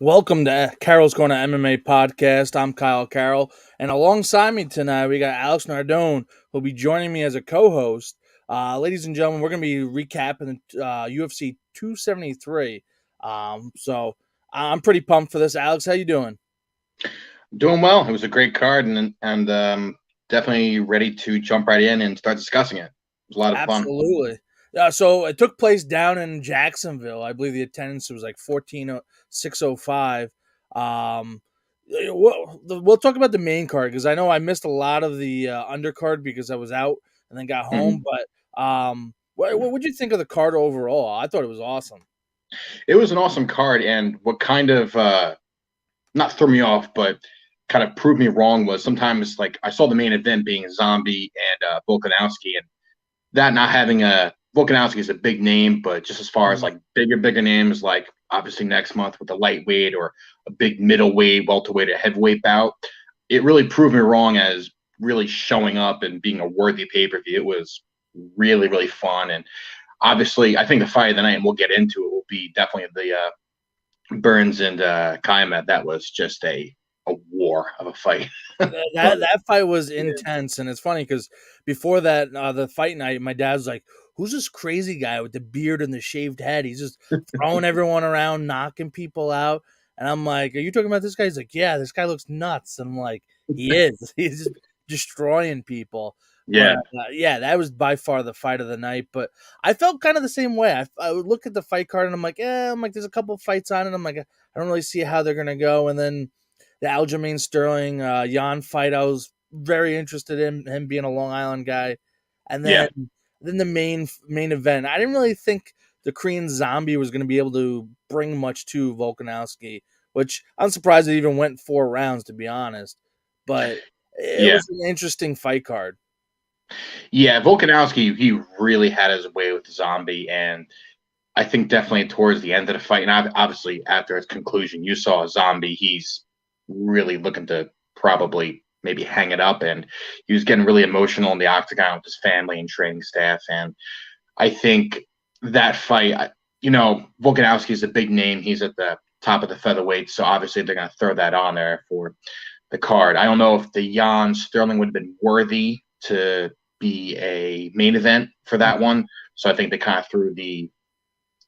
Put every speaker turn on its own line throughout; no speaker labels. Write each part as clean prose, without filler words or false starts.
Welcome to Carol's Corner MMA podcast. I'm Kyle Carroll, and alongside me tonight we got Alex Nardone, who'll be joining me as a co-host. Ladies and gentlemen, we're going to be recapping UFC 273. So I'm pretty pumped for this. Alex, how you doing?
Doing well. It was a great card, and definitely ready to jump right in and start discussing it. It was a lot of fun.
Absolutely. So it took place down in Jacksonville. I believe the attendance was like 14,605. We'll talk about the main card because I know I missed a lot of the undercard because I was out and then got home.
Mhm.
But what would you think of the card overall? I thought it was awesome.
It was an awesome card, and what kind of not threw me off, but kind of proved me wrong was sometimes like I saw the main event being Zombie and Volkanovski, and that not having a Volkanovski is a big name, but just as far as
Mhm.
like bigger names, like obviously next month with the lightweight or a big middleweight, welterweight, or heavyweight bout, it really proved me wrong as really showing up and being a worthy pay per view. It was really fun, and obviously I think the fight of the night, and we'll get into it, will be definitely the Burns and Kayama. That was just a war of a fight. But
That fight was
yeah.
intense, and it's funny because before that, the fight night, my dad's like, "Who's this crazy guy with the beard and the shaved head? He's just throwing everyone around, knocking people out." And I'm like, "Are you talking about this guy?" He's like, "Yeah, this guy looks nuts." And I'm like, "He is. He's just destroying people." But
Yeah.
yeah, that was by far the fight of the night. But I felt kind of the same way. I would look at the fight card and I'm like, there's a couple fights on it. I'm like, I don't really see how they're gonna go. And then the Aljamain Sterling Jan fight, I was very interested in him being a Long Island guy, and
Yeah.
then the main event. I didn't really think the Korean Zombie was going to be able to bring much to Volkanovski, which I'm surprised it even went 4 rounds, to be honest. But it
Yeah.
was an interesting fight card.
Yeah, Volkanovski, he really had his way with Zombie, and I think definitely towards the end of the fight, and obviously after its conclusion, you saw Zombie. He's really looking to probably maybe hang it up, and he was getting really emotional in the octagon with his family and training staff. And I think that fight, Volkanovski is a big name. He's at the top of the featherweight, so obviously they're going to throw that on there for the card. I don't know if the Jan Sterling would have been worthy to be a main event for that one. So I think they kind of threw the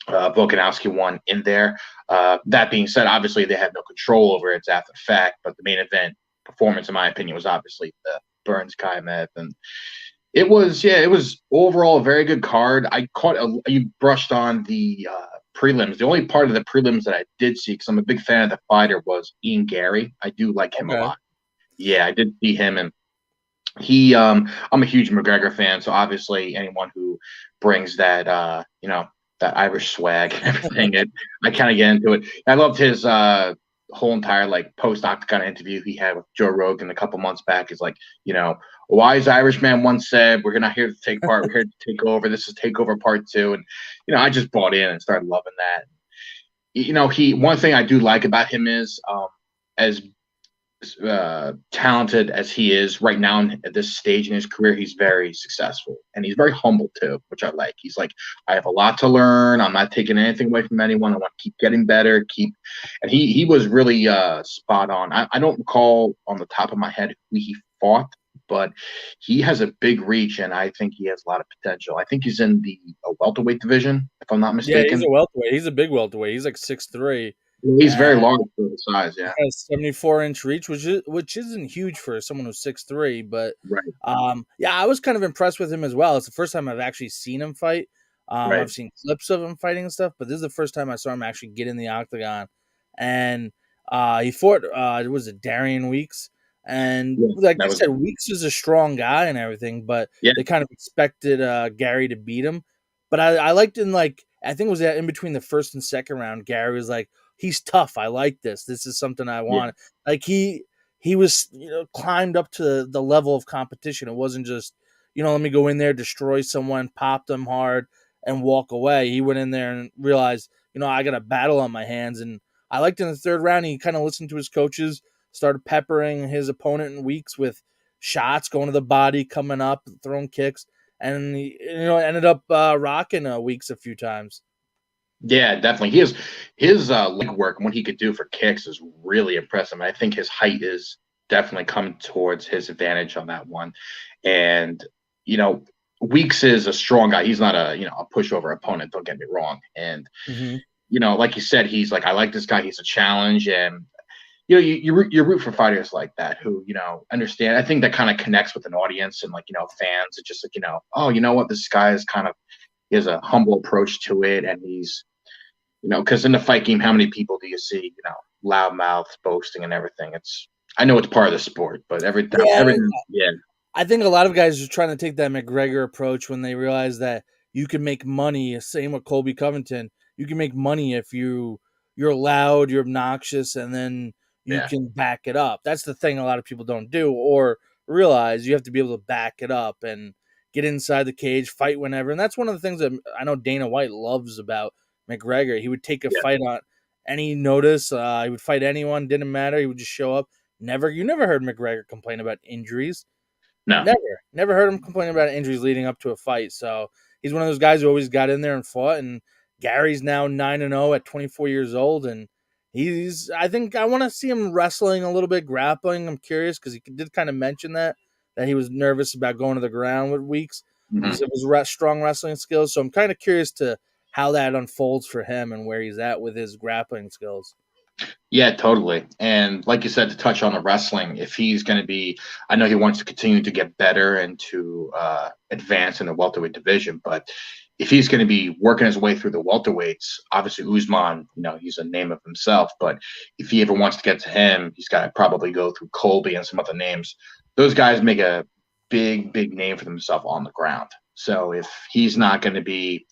Volkanovski one in there. That being said, obviously they had no control over it. It's after the fact, but the main event performance, in my opinion, was obviously the Burns Kayama, and it was overall a very good card. You brushed on the prelims. The only part of the prelims that I did see, because I'm a big fan of the fighter, was Ian Gary. I do like him a
Okay.
lot. Yeah, I did see him, and I'm a huge McGregor fan, so obviously anyone who brings that that Irish swag and everything, I kind of get into it. I loved his whole entire like post octagon interview he had with Joe Rogan a couple months back. Is like, a wise Irishman once said, "We're not here to take part, we're here to take over. This is takeover part two." And I just bought in and started loving that. He one thing I do like about him is as talented as he is right now at this stage in his career, he's very successful and he's very humble too, which I like. He's like, I have a lot to learn. I'm not taking anything away from anyone. I want to keep getting better. And he was really spot on. I don't recall on the top of my head who he fought, but he has a big reach and I think he has a lot of potential. I think he's in the welterweight division, if I'm not
Yeah, he's
mistaken.
a welterweight. He's a big welterweight. He's like 6'3".
He's very large for his size. Yeah.
Has 74-inch reach, which isn't huge for someone who's 6'3", but
Right.
yeah, I was kind of impressed with him as well. It's the first time I've actually seen him fight.
Right.
I've seen clips of him fighting and stuff, but this is the first time I saw him actually get in the octagon. And he fought it was a Darian Weeks, and
Yeah.
like
That
I
was.
said, Weeks is a strong guy and everything, but
Yeah.
they kind of expected Gary to beat him. But I liked in like I think it was that in between the first and second round, Gary was like, he's tough. I like this. This is something I
Yeah.
want. Like he was climbed up to the level of competition. It wasn't just let me go in there, destroy someone, pop them hard, and walk away. He went in there and realized I got a battle on my hands. And I liked in the third round he kind of listened to his coaches, started peppering his opponent in weeks with shots going to the body, coming up, throwing kicks, and he ended up rocking Weeks a few times.
Yeah, definitely. His leg work and what he could do for kicks is really impressive. And I think his height is definitely coming towards his advantage on that one. And you know, Weeks is a strong guy. He's not a a pushover opponent. Don't get me wrong. And
Mm-hmm.
like you said, he's like, I like this guy. He's a challenge, and you root for fighters like that who understand. I think that kind of connects with an audience and fans. It's just like oh, you know what, this guy is kind of he has a humble approach to it, and he's because in the fight game, how many people do you see, loud mouths, boasting, and everything? I know it's part of the sport, but
Yeah,
yeah,
I think a lot of guys are trying to take that McGregor approach when they realize that you can make money. Same with Colby Covington. You can make money if you're loud, you're obnoxious, and then you
yeah,
can back it up. That's the thing a lot of people don't do or realize. You have to be able to back it up and get inside the cage, fight whenever. And that's one of the things that I know Dana White loves about McGregor. He would take a
yeah.
fight on any notice. He would fight anyone, didn't matter. He would just show up. You never heard McGregor complain about injuries.
No,
Never heard him complain about injuries leading up to a fight. So he's one of those guys who always got in there and fought. And Gary's now 9-0 at 24 years old, and I think I want to see him wrestling a little bit, grappling. I'm curious because he did kind of mention that he was nervous about going to the ground with Weeks because
hmm
of his strong wrestling skills. So I'm kind of curious to how that unfolds for him and where he's at with his grappling skills.
yeah, totally. And like you said, to touch on the wrestling, if he's going to be, I know he wants to continue to get better and to advance in the welterweight division, but if he's going to be working his way through the welterweights, obviously Usman, he's a name of himself. But if he ever wants to get to him, he's got to probably go through Colby and some other names. Those guys make a big, big name for themselves on the ground. So if he's not going to be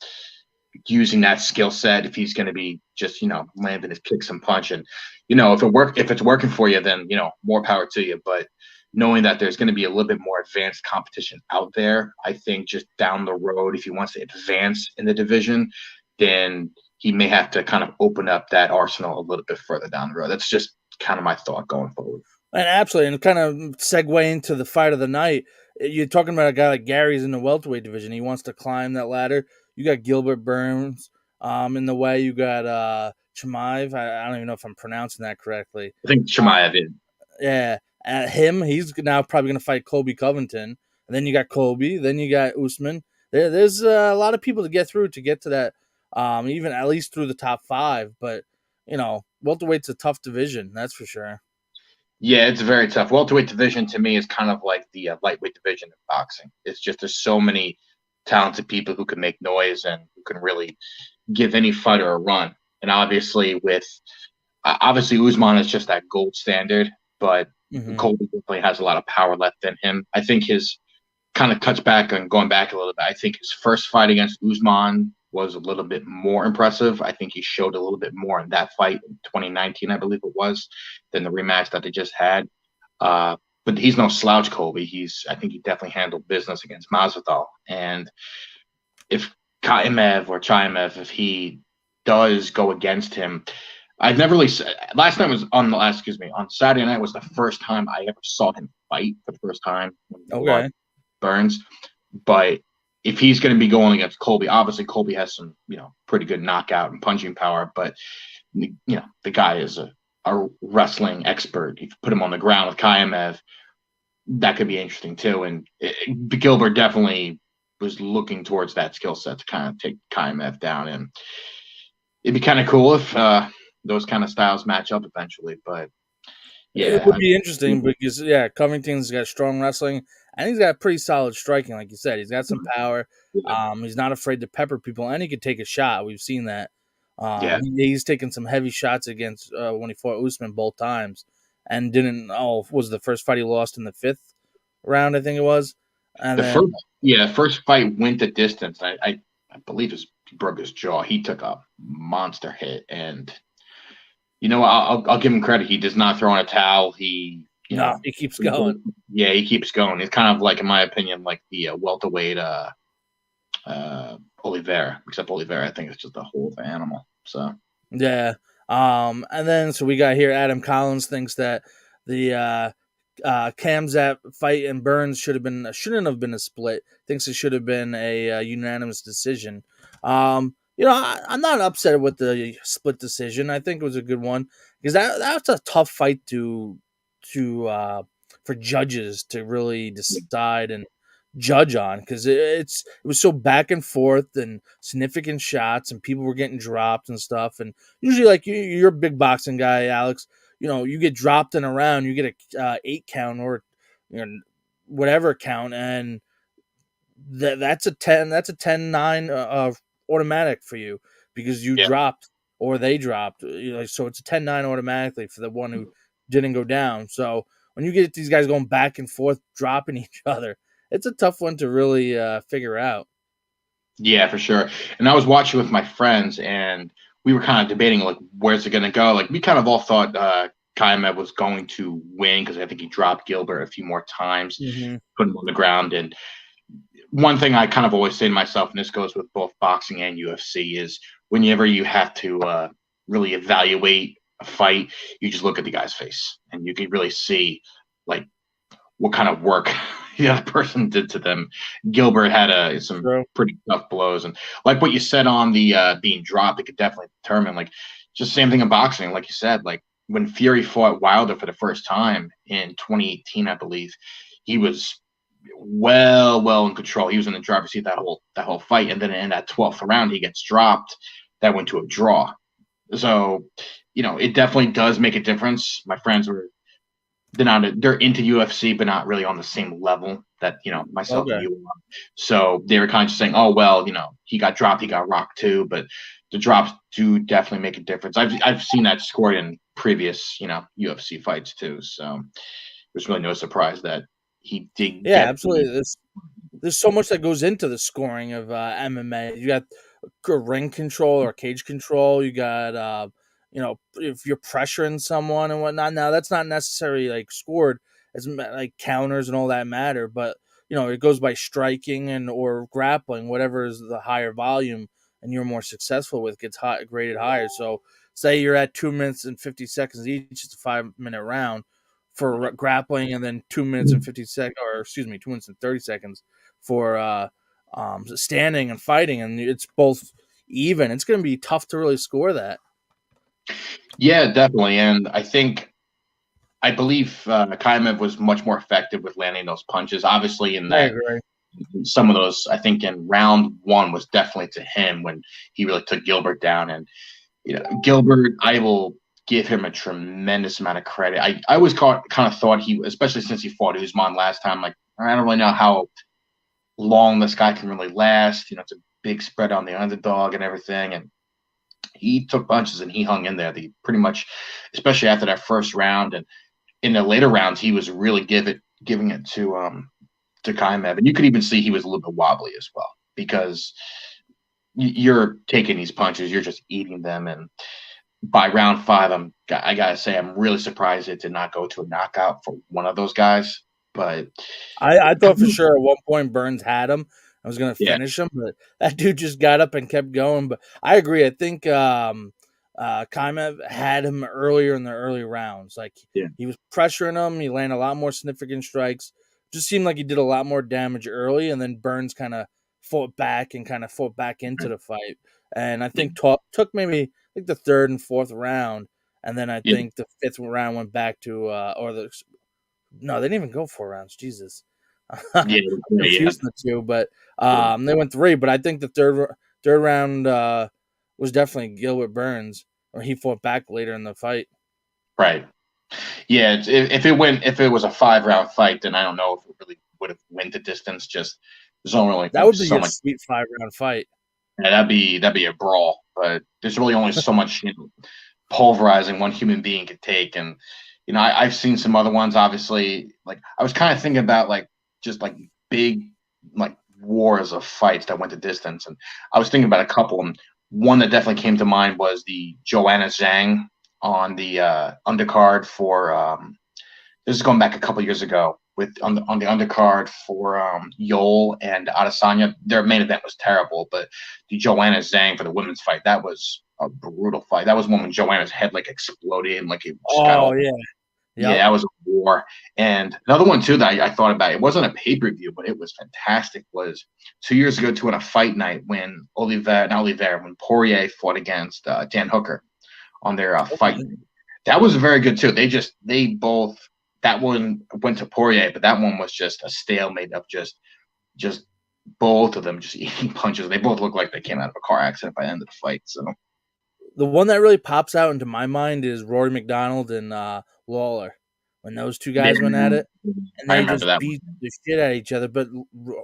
using that skill set, if he's going to be just landing his kicks and punch, and if it's working for you, then more power to you. But knowing that there's going to be a little bit more advanced competition out there, I think just down the road, if he wants to advance in the division, then he may have to kind of open up that arsenal a little bit further down the road. That's just kind of my thought going forward.
And absolutely, and kind of segue into the fight of the night. You're talking about a guy like Gary's in the welterweight division. He wants to climb that ladder. You got Gilbert Burns in the way. You got Chimaev. I don't even know if I'm pronouncing that correctly.
I think Chimaev is.
Yeah, he's now probably going to fight Colby Covington. And then you got Colby. Then you got Usman. There's a lot of people to get through to get to that, even at least through the top five. But, welterweight's a tough division, that's for sure.
Yeah, it's very tough. Welterweight division to me is kind of like the lightweight division in boxing. It's just there's so many talented people who can make noise and who can really give any fighter a run. And obviously Usman is just that gold standard, but
Mm-hmm.
Colby definitely has a lot of power left in him. I think his kind of cuts back and going back a little bit. I think his first fight against Usman was a little bit more impressive. I think he showed a little bit more in that fight in 2019, I believe it was, than the rematch that they just had. But he's no slouch, Colby. I think he definitely handled business against Masvidal. And if if he does go against him, I've never really. Last night was on the last. Excuse me. On Saturday night was the first time I ever saw him fight for the first time when he lost
Okay.
Burns. But if he's going to be going against Colby, obviously Colby has some pretty good knockout and punching power. But the guy is a wrestling expert. If you put him on the ground with Kayemev, that could be interesting too. And Gilbert definitely was looking towards that skill set to kind of take Kayemev down, and it'd be kind of cool if those kind of styles match up eventually. But
It
yeah,
would be interesting because Covington's got strong wrestling and he's got pretty solid striking, like you said. He's got some power.
yeah,
He's not afraid to pepper people, and he could take a shot. We've seen that.
yeah.
He's taken some heavy shots against when he fought Usman both times, and didn't. Oh, was the first fight he lost in the fifth round? I think it was, and
The
then
first fight went the distance. I believe he broke his jaw. He took a monster hit, and I'll give him credit. He does not throw in a towel.
no, he keeps going.
Yeah, he keeps going. It's kind of like, in my opinion, like the welterweight Oliveira, except Oliveira, I think it's just a whole animal. So
Yeah. And then so we got here Adam Collins thinks that the Kamzat fight and Burns shouldn't have been a split. Thinks it should have been a unanimous decision. I'm not upset with the split decision. I think it was a good one because that's a tough fight to for judges to really decide and judge on because it was so back and forth and significant shots and people were getting dropped and stuff. And usually, like you're a big boxing guy, Alex. You get dropped in a round, you get a 8 count or whatever count, and that's a 10. That's a 10-9 automatic for you because you
Yeah.
dropped or they dropped. So it's a 10-9 automatically for the one who didn't go down. So when you get these guys going back and forth, dropping each other, it's a tough one to really figure out.
Yeah, for sure. And I was watching with my friends, and we were kind of debating like where's it going to go. Like we kind of all thought Kaimed was going to win because I think he dropped Gilbert a few more times,
Mm-hmm.
put him on the ground. And one thing I kind of always say to myself, and this goes with both boxing and UFC, is whenever you have to really evaluate a fight, you just look at the guy's face, and you can really see like what kind of work the other person did to them. Gilbert had some
True.
pretty tough blows, and like what you said on the being dropped, it could definitely determine. Like just same thing in boxing, like you said, like when Fury fought Wilder for the first time in 2018, I believe, he was well in control. He was in the driver's seat that whole fight, and then in that 12th round, he gets dropped. That went to a draw. So, it definitely does make a difference. My friends were they're into UFC, but not really on the same level that myself and
Okay.
you are. So they were kind of just saying, "Oh well, he got dropped, he got rocked too." But the drops do definitely make a difference. I've seen that scored in previous UFC fights too. So there's really no surprise that he did
Yeah,
get the.
absolutely. There's so much that goes into the scoring of MMA. You got ring control or cage control. You got if you're pressuring someone and whatnot. Now that's not necessarily like scored as like counters and all that matter, but it goes by striking and or grappling, whatever is the higher volume and you're more successful with gets graded higher. So say you're at 2 minutes and 50 seconds each, it's a 5 minute round for grappling, and then 2 minutes and 50 seconds, or excuse me, 2 minutes and 30 seconds for standing and fighting, and it's both even. It's going to be tough to really score that.
Yeah, definitely, and I believe Kaimev was much more effective with landing those punches. Obviously, in
I
that
agree.
some of those, I think in round one was definitely to him when he really took Gilbert down. And Gilbert, I will give him a tremendous amount of credit. I always kind of thought he, especially since he fought Usman last time, like I don't really know how long this guy can really last. It's a big spread on the underdog and everything, and he took punches and he hung in there. The pretty much, especially after that first round, and in the later rounds, he was really giving it to Kaimev, and you could even see he was a little bit wobbly as well because you're taking these punches, you're just eating them, and by round five, I gotta say I'm really surprised it did not go to a knockout for one of those guys. But
I thought for sure at one point Burns had him. I was going to
yeah,
finish him, but that dude just got up and kept going. But I agree. I think Kaimev had him earlier in the early rounds. Like
yeah,
he was pressuring him. He landed a lot more significant strikes. Just seemed like he did a lot more damage early, and then Burns kind of fought back and kind of fought back into the fight. And I think took maybe like the third and fourth round, and then I
yeah,
think the fifth round went back to or the no, they didn't even go 4 rounds. Jesus, I'm
yeah, yeah,
confusing the two, but
yeah.
they went three. But I think the third round was definitely Gilbert Burns, or he fought back later in the fight.
Right. Yeah, if it was a 5 round fight, then I don't know if it really would have went the distance. Just there's only
That would be
so
a
much.
sweet 5 round fight.
Yeah, that'd be a brawl, but there's really only so much pulverizing one human being could take. And I've seen some other ones. Obviously, like I was kind of thinking about like just like big like wars of fights that went the distance, and I was thinking about a couple. And one that definitely came to mind was the Joanna Zhang on the undercard for this is going back a couple years ago with on the undercard for Yol and Adesanya. Their main event was terrible, but the Joanna Zhang for the women's fight, that was a brutal fight. That was one when Joanna's head like exploded and like it just got
Oh
all
yeah,
Yeah,
Yep.
that was a war. And another one too that I thought about. It wasn't a pay-per-view, but it was fantastic. Was 2 years ago to a fight night when when Poirier fought against Dan Hooker on their fight
Okay.
night. That was very good too. They both that one went to Poirier, but that one was just a stalemate of just both of them just eating punches. They both looked like they came out of a car accident by the end of the fight. So
The one that really pops out into my mind is Rory McDonald and Lawler when those two
yeah,
guys went at it, and
I
they
remember
just
that
beat
one.
the shit out of each other. But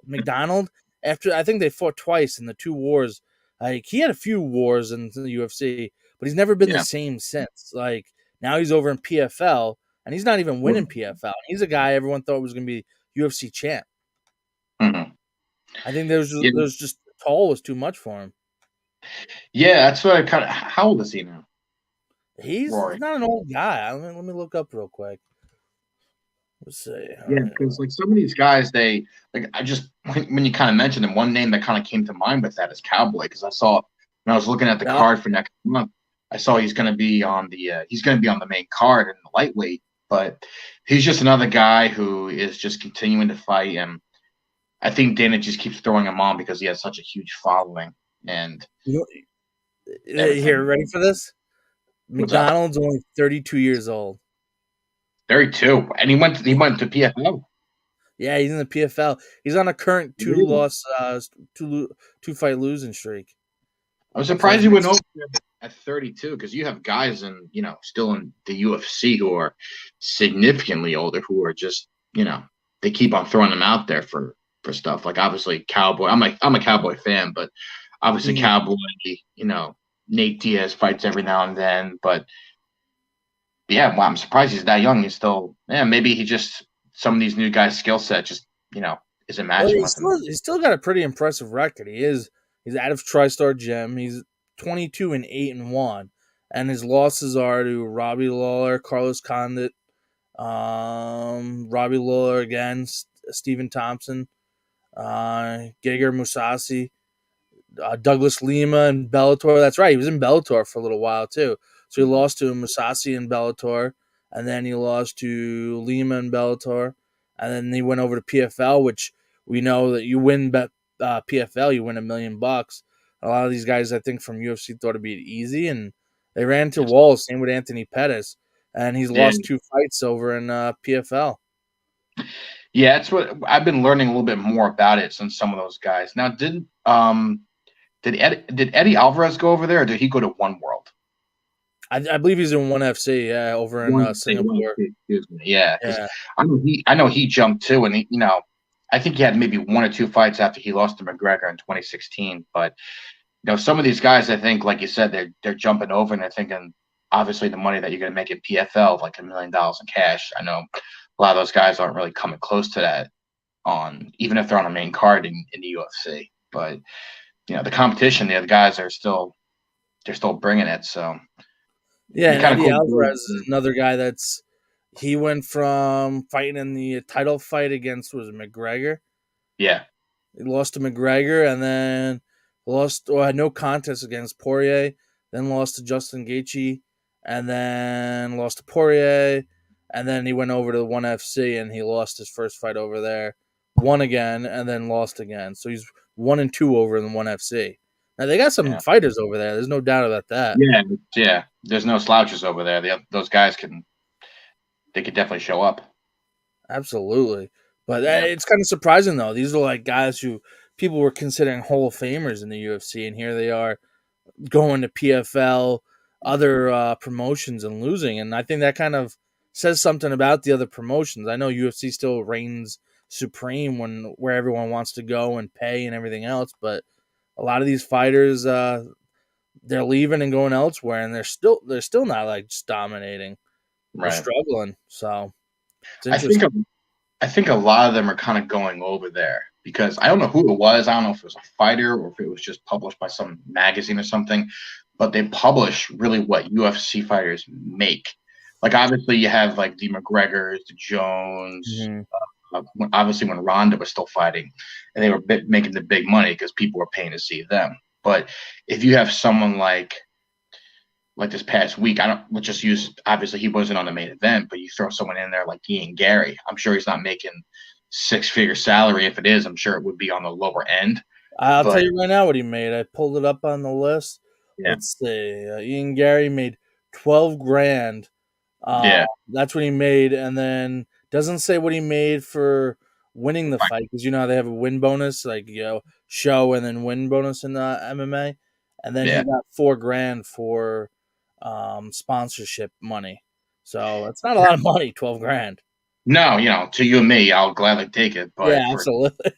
McDonald, after I think they fought twice in the two wars, like he had a few wars in the UFC, but he's never been the
Yeah.
same since. Like now he's over in PFL, and he's not even winning PFL. He's a guy everyone thought was going to be UFC champ.
Mhm.
I think
Yeah.
there's just tall was too much for him.
Yeah, that's what I kind of. How old is he now,
He's
Rory?
not an old guy. Let me look up real quick. Let's see.
Yeah, because like some of these guys, they like I just when you kind of mentioned them, one name that kind of came to mind with that is Cowboy. Because I saw when I was looking at the
Yep.
card for next month, I saw he's going to be on the main card in the lightweight, but he's just another guy who is just continuing to fight, and I think Dana just keeps throwing him on because he has such a huge following and
Here,
everything.
ready for this?
What's up?
McDonald's only 32 years old.
32, and he went to PFL.
Yeah, he's in the PFL. He's on a current
Really?
two fight losing streak.
I was
So
surprised
his
he went
next,
over there at 32 because you have guys still in the UFC who are significantly older who are just, they keep on throwing them out there for stuff. Like obviously Cowboy. I'm a Cowboy fan, but obviously
Mhm.
Cowboy, Nate Diaz fights every now and then. But yeah, well, I'm surprised he's that young. He's still, yeah, maybe he just some of these new guys' skill set just, isn't
Well,
matching with him.
he's still got a pretty impressive record. He's out of TriStar Gym. He's 22-8-1, and his losses are to Robbie Lawler, Carlos Condit, Robbie Lawler again, Stephen Thompson, Gegard Mousasi, Douglas Lima and Bellator. That's right. He was in Bellator for a little while too. So he lost to Musasi in Bellator, and then he lost to Lima in Bellator, and then he went over to PFL, which we know that you win PFL, you win $1,000,000. A lot of these guys, I think, from UFC thought it'd be easy, and they ran into walls. Same with Anthony Pettis, and he's
Yeah,
lost two fights over in PFL.
yeah, that's what I've been learning a little bit more about it since some of those guys. Now, did Eddie Alvarez go over there, or did he go to One World?
I believe he's in ONE FC, yeah, over in Singapore.
Excuse me. Yeah, because
Yeah.
I know he jumped too, and I think he had maybe one or two fights after he lost to McGregor in 2016. But some of these guys, I think, like you said, they're jumping over and they're thinking, obviously, the money that you're going to make in PFL, like $1,000,000 in cash. I know a lot of those guys aren't really coming close to that on even if they're on a main card in the UFC. But the competition, the other guys they're still bringing it. So
Yeah,
be
and
kind of
Eddie
cool.
Alvarez is another guy he went from fighting in the title fight against was it McGregor.
Yeah,
He lost to McGregor and then lost or had no contest against Poirier, then lost to Justin Gaethje, and then lost to Poirier, and then he went over to the ONE FC and he lost his first fight over there, won again, and then lost again. So he's 1-2 over in the ONE FC. Now they got some
yeah,
fighters over there. There's no doubt about that.
yeah, yeah. There's no slouches over there. Those guys they could definitely show up.
Absolutely. But
Yeah,
it's kind of surprising, though. These are like guys who people were considering Hall of Famers in the UFC, and here they are going to PFL, other promotions, and losing. And I think that kind of says something about the other promotions. I know UFC still reigns supreme where everyone wants to go and pay and everything else, but a lot of these fighters, they're leaving and going elsewhere, and they're still not like just dominating. They're
right.
struggling. So it's
I think
interesting.
I think a lot of them are kind of going over there because I don't know who it was. I don't know if it was a fighter or if it was just published by some magazine or something, but they publish really what UFC fighters make. Like obviously you have like the McGregors, the Jones.
Mhm.
Obviously when Ronda was still fighting, and they were making the big money because people were paying to see them. But if you have someone like like this past week, let's just use, obviously he wasn't on the main event, but you throw someone in there like Ian Gary. I'm sure he's not making 6-figure salary. If it is, I'm sure it would be on the lower end.
I'll tell
But
you right now what he made. I pulled it up on the list.
yeah,
Let's see. Ian Gary made 12 grand.
yeah,
That's what he made, and then doesn't say what he made for winning the fight because you know how they have a win bonus, like show and then win bonus in MMA, and then he
yeah.
got 4 grand for sponsorship money. So it's not a lot of money, 12 grand.
No, to you and me, I'll gladly take it.
Yeah,
But for
absolutely.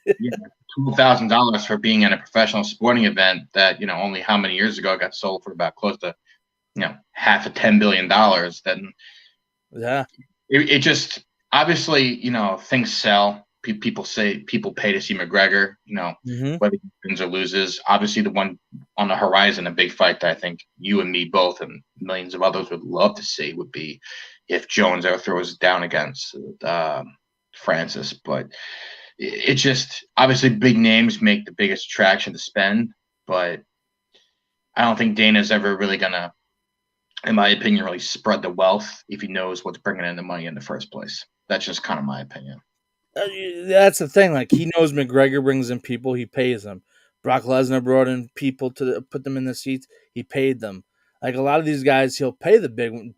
$12,000 for being in a professional sporting event that only how many years ago got sold for about close to half a $10 billion, then
Yeah.
it just obviously things sell. People pay to see McGregor.
Hmm.
Whether he wins or loses. Obviously, the one on the horizon, a big fight that I think you and me both and millions of others would love to see would be if Jones ever throws it down against Francis. But it's just obviously big names make the biggest attraction to spend, but I don't think Dana's ever really gonna, in my opinion, really spread the wealth if he knows what's bringing in the money in the first place. That's just kind of my opinion.
Uh, That's the thing. Like he knows McGregor brings in people, he pays them. Brock Lesnar brought in people to put them in the seats. He paid them. Like a lot of these guys, he'll pay the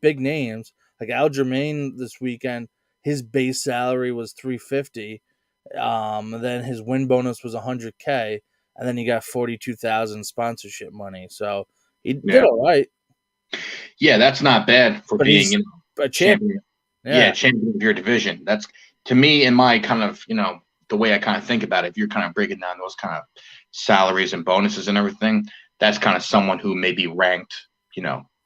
big names. Like Aljamain this weekend, his base salary was 350. Then his win bonus was 100K, and then he got 42,000 sponsorship money. So he did
Yeah,
all right.
yeah, that's not bad for
But
being
he's a champion.
champion. Yeah,
Yeah.
champion of your division. That's to me in my kind of the way I kind of think about it. If you're kind of breaking down those kind of salaries and bonuses and everything, that's kind of someone who may be ranked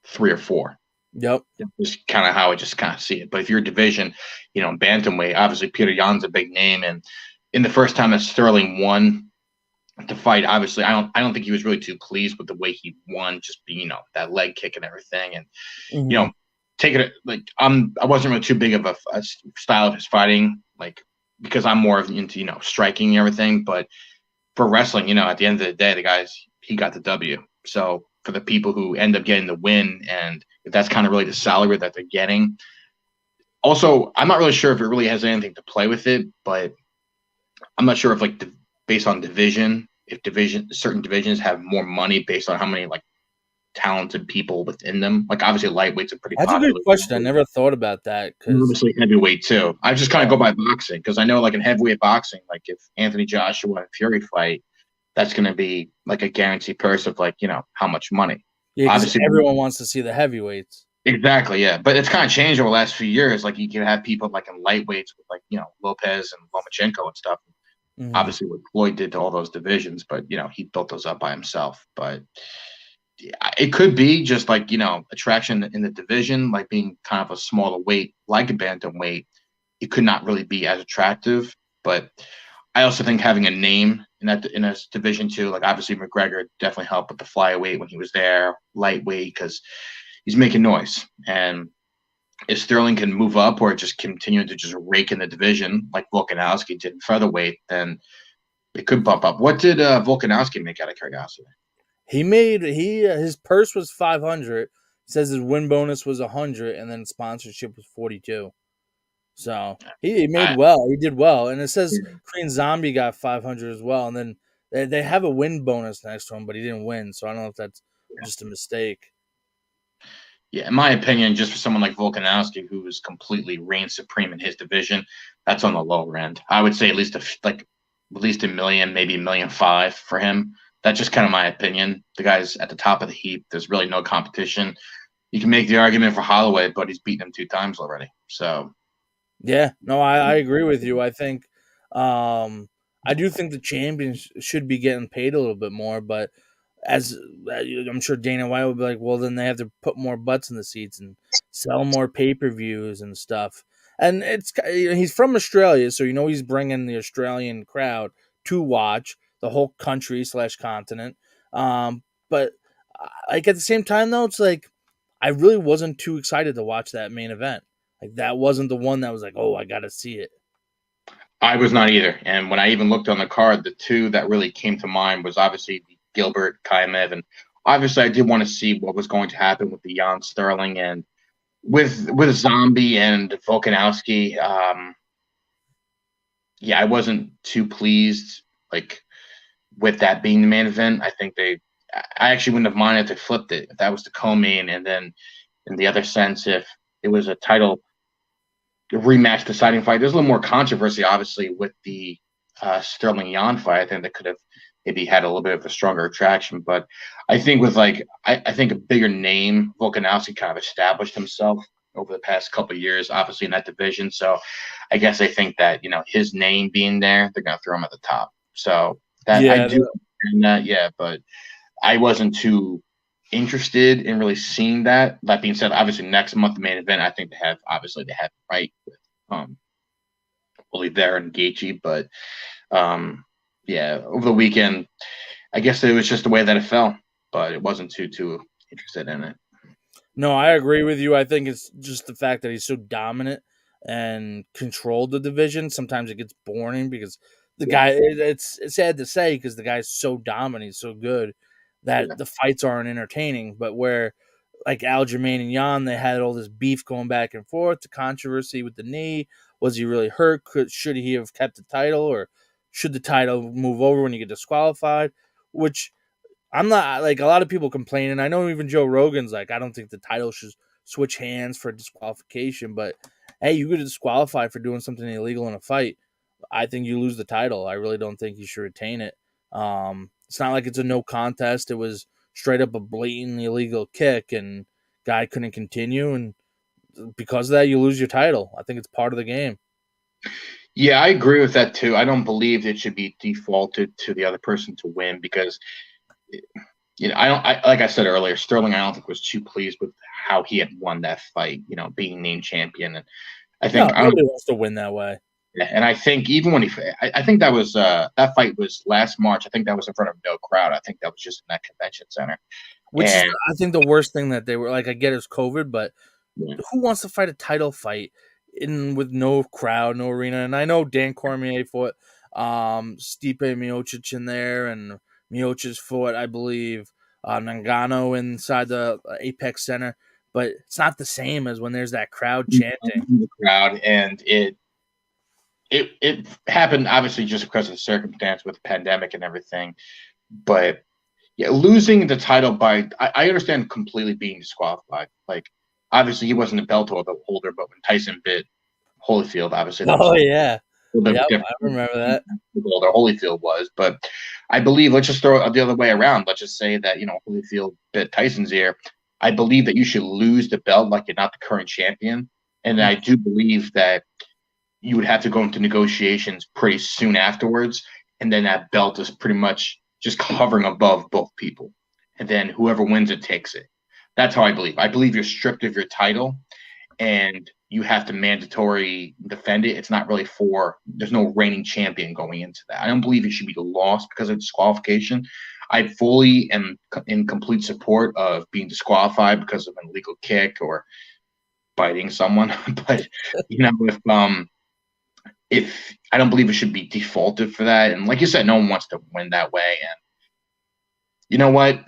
3 or 4.
Yep.
Just kind of how I just kind of see it. But if your division, bantamweight, obviously Peter Yan's a big name, and in the first time that Sterling won the fight, obviously I don't think he was really too pleased with the way he won, just being that leg kick and everything, and
Mhm.
take it like I wasn't really too big of a style of his fighting, like because I'm more into striking and everything, but for wrestling, at the end of the day, he got the W. So for the people who end up getting the win, and if that's kind of really the salary that they're getting, also I'm not really sure if it really has anything to play with it, but I'm not sure if based on division, if certain divisions have more money based on how many talented people within them. Like obviously lightweight's a pretty
That's a good
popular.
question. I never thought about that because
Obviously heavyweight too. I just kind of go by boxing because I know like in heavyweight boxing, like if Anthony Joshua and Fury fight, that's going to be like a guaranteed purse of how much money.
yeah, because
Obviously,
everyone wants to see the heavyweights.
exactly, yeah. But it's kind of changed over the last few years. Like you can have people like in lightweights with Lopez and Lomachenko and stuff.
Hmm.
Obviously, what Floyd did to all those divisions, but he built those up by himself. But it could be just attraction in the division, like being kind of a smaller weight, like a bantamweight. It could not really be as attractive, but I also think having a name in a division too, like obviously McGregor definitely helped with the flyweight when he was there, lightweight because he's making noise. And if Sterling can move up or just continue to just rake in the division like Volkanovski did in featherweight, then it could bump up. What did Volkanovski make out of curiosity?
His purse was 500. Says his win bonus was 100, and then sponsorship was 42. So he made
I,
well. He did well, and it says Korean Zombie got 500 as well. And then they have a win bonus next to him, but he didn't win. So I don't know if that's just a mistake.
Yeah, in my opinion, just for someone like Volkanovski, who is completely reign supreme in his division, that's on the lower end. I would say at least at least a million, maybe 1.5 million for him. That's just kind of my opinion. The guy's at the top of the heap. There's really no competition. You can make the argument for Holloway, but he's beaten him 2 times already. So
Yeah, no, I agree with you. I do think the champions should be getting paid a little bit more, but as I'm sure Dana White would be like, well, then they have to put more butts in the seats and sell more pay per views and stuff. And he's from Australia, so he's bringing the Australian crowd to watch the whole country / continent. But like at the same time, though, it's like I really wasn't too excited to watch that main event. Like that wasn't the one that was like, oh, I gotta see it.
I was not either. And when I even looked on the card, the two that really came to mind was obviously Gilbert, Kaimev, and obviously I did want to see what was going to happen with the Jan Sterling and with Zombie and Volkanovski. Yeah, I wasn't too pleased like with that being the main event. I actually wouldn't have minded if they flipped it if that was the co-main, and then in the other sense, if it was a title rematch deciding fight. There's a little more controversy, obviously, with the Sterling Yan fight. I think that could have maybe had a little bit of a stronger attraction. But I think with I think a bigger name, Volkanovski kind of established himself over the past couple of years, obviously in that division. So I guess I think that his name being there, they're going to throw him at the top. So that I
Yeah,
do understand that, yeah, but I wasn't too interested in really seeing that. That being said, obviously next month the main event, I think they have right with Oliveira and Gaethje, but yeah, over the weekend, I guess it was just the way that it fell, but it wasn't too interested in it.
no, I agree with you. I think it's just the fact that he's so dominant and controlled the division. Sometimes it gets boring because the
Yeah,
guy. It's sad to say because the guy's so dominant, he's so good that
yeah,
the fights aren't entertaining. But where like Aljamain and Jan, they had all this beef going back and forth, the controversy with the knee. Was he really hurt? Should he have kept the title, or should the title move over when you get disqualified? Which I'm not like a lot of people complaining. I know even Joe Rogan's like, I don't think the title should switch hands for disqualification, but hey, you get disqualified for doing something illegal in a fight. I think you lose the title. I really don't think you should retain it. It's not like it's a no contest. It was straight up a blatant illegal kick, and guy couldn't continue, and because of that, you lose your title. I think it's part of the game.
yeah. I agree with that too. I don't believe it should be defaulted to the other person to win because I don't. Like I said earlier, Sterling I don't think was too pleased with how he had won that fight. Being named champion, and I
No,
think I don't.
nobody wants to win that way.
And I think even when I think that was that fight was last March. I think that was in front of no crowd. I think that was just in that convention center.
Which is,
And
I think, the worst thing that they were like. I get it's COVID, but
yeah,
who wants to fight a title fight in with no crowd, no arena? And I know Dan Cormier fought Stipe Miocic in there, and Miocic fought, I believe, Nagano inside the Apex Center. But it's not the same as when there's that crowd chanting.
the crowd, and it happened obviously just because of the circumstance with the pandemic and everything. But yeah, losing the title by I understand completely being disqualified. Like obviously he wasn't a belt holder, but when Tyson bit Holyfield, obviously that was
Oh yeah,
a little
yep,
bit
I
different.
remember that.
Older Holyfield was, but I believe let's just throw it the other way around. Let's just say that Holyfield bit Tyson's ear. I believe that you should lose the belt like you're not the current champion, and I do believe that you would have to go into negotiations pretty soon afterwards, and then that belt is pretty much just hovering above both people, and then whoever wins it takes it. That's how I believe. I believe you're stripped of your title, and you have to mandatory defend it. It's not really there's no reigning champion going into that. I don't believe it should be lost because of disqualification. I fully am in complete support of being disqualified because of an illegal kick or biting someone. But if I don't believe it should be defaulted for that. And like you said, no one wants to win that way. And you know what?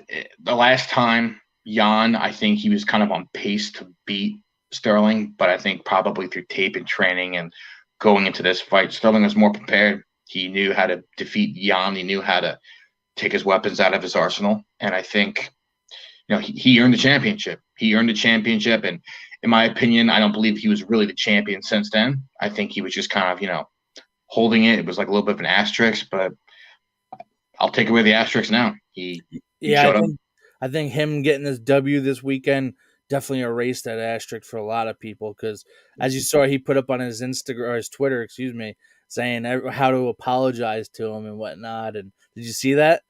The last time Jan, I think he was kind of on pace to beat Sterling, but I think probably through tape and training and going into this fight, Sterling was more prepared. He knew how to defeat Jan. He knew how to take his weapons out of his arsenal. And I think, he earned the championship. He earned the championship. And in my opinion, I don't believe he was really the champion since then. I think he was just kind of, holding it. It was like a little bit of an asterisk, but I'll take away the asterisk now. He
Yeah,
showed up.
I think him getting this W this weekend definitely erased that asterisk for a lot of people because, as you saw, he put up on his Instagram or his Twitter, excuse me, saying how to apologize to him and whatnot. And did you see that?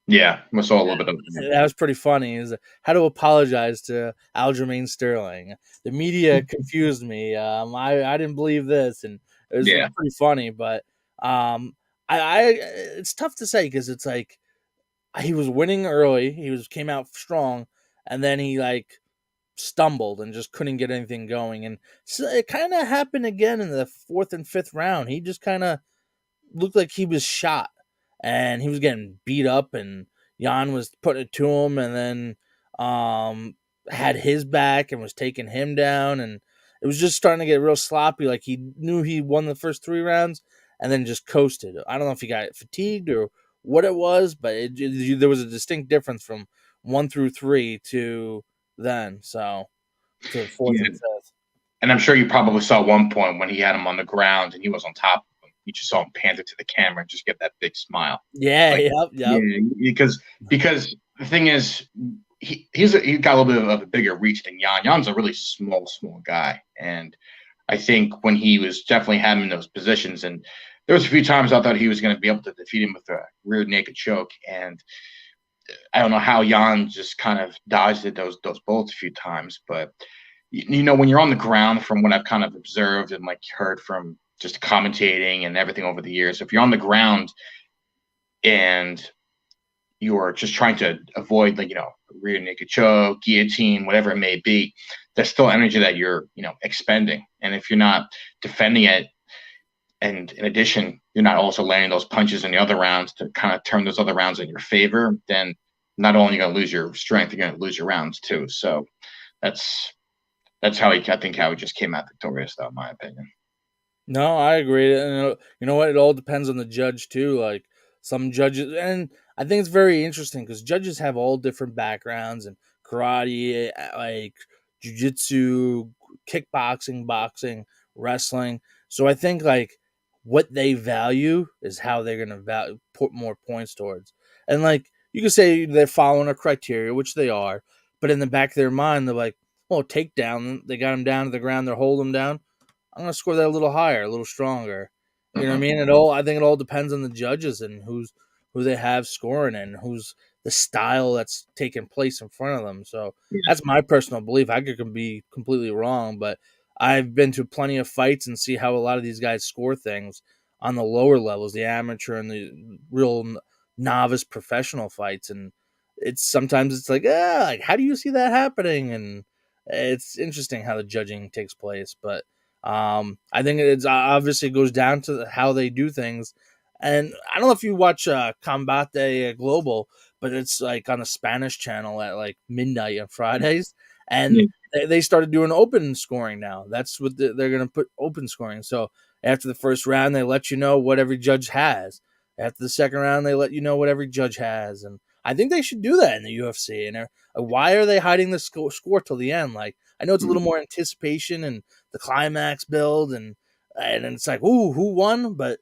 Yeah, I saw a little bit of
That was pretty funny. Is how to apologize to Aljamain Sterling. The media confused me. I didn't believe this, and it was
yeah.
pretty funny. But it's tough to say because it's like he was winning early. He came out strong, and then he like stumbled and just couldn't get anything going. And so it kind of happened again in the fourth and fifth round. He just kind of looked like he was shot, and he was getting beat up, and Jan was putting it to him, and then had his back and was taking him down, and it was just starting to get real sloppy. Like he knew he won the first 3 rounds, and then just coasted. I don't know if he got fatigued or what it was, but there was a distinct difference from 1 through 3 to then. So to fourth
Yeah,
and fifth.
and I'm sure you probably saw one point when he had him on the ground and he was on top of him. You just saw him pant it to the camera and just get that big smile.
Yeah,
Like,
yep.
yeah, because the thing is, he got a little bit of a bigger reach than Jan. Jan's a really small guy, and I think when he was definitely having those positions, and there was a few times I thought he was going to be able to defeat him with a rear naked choke, and I don't know how Jan just kind of dodged those bullets a few times, but when you're on the ground, from what I've kind of observed and like heard from just commentating and everything over the years, if you're on the ground and you're just trying to avoid, like, rear naked choke, guillotine, whatever it may be, there's still energy that you're, expending. And if you're not defending it, and in addition, you're not also landing those punches in the other rounds to kind of turn those other rounds in your favor, then not only are you going to lose your strength, you're going to lose your rounds too. So that's I think how he just came out victorious, though, in my opinion.
No, I agree. And you know what? It all depends on the judge too. Like some judges, and I think it's very interesting because judges have all different backgrounds and karate, like jujitsu, kickboxing, boxing, wrestling. So I think like what they value is how they're gonna put more points towards. And like you could say they're following a criteria, which they are, but in the back of their mind, they're like, "Oh, takedown! They got him down to the ground. They're holding him down. I'm gonna score that a little higher, a little stronger." You know what I
Mm-hmm.
mean? I think it all depends on the judges and who they have scoring and who's the style that's taking place in front of them. So
Yeah.
that's my personal belief. I could be completely wrong, but I've been to plenty of fights and see how a lot of these guys score things on the lower levels, the amateur and the real novice professional fights, and it's like, like how do you see that happening? And it's interesting how the judging takes place, but I think it's obviously goes down to how they do things. And I don't know if you watch Combate Global, but it's like on the Spanish channel at like midnight on Fridays, and
Yeah.
they started doing open scoring now. That's what they're going to put, open scoring. So after the first round, they let you know what every judge has. After the second round, they let you know what every judge has, and I think they should do that in the UFC. And why are they hiding the score till the end? Like I know it's a little more anticipation and the climax build, and it's like, ooh, who won? But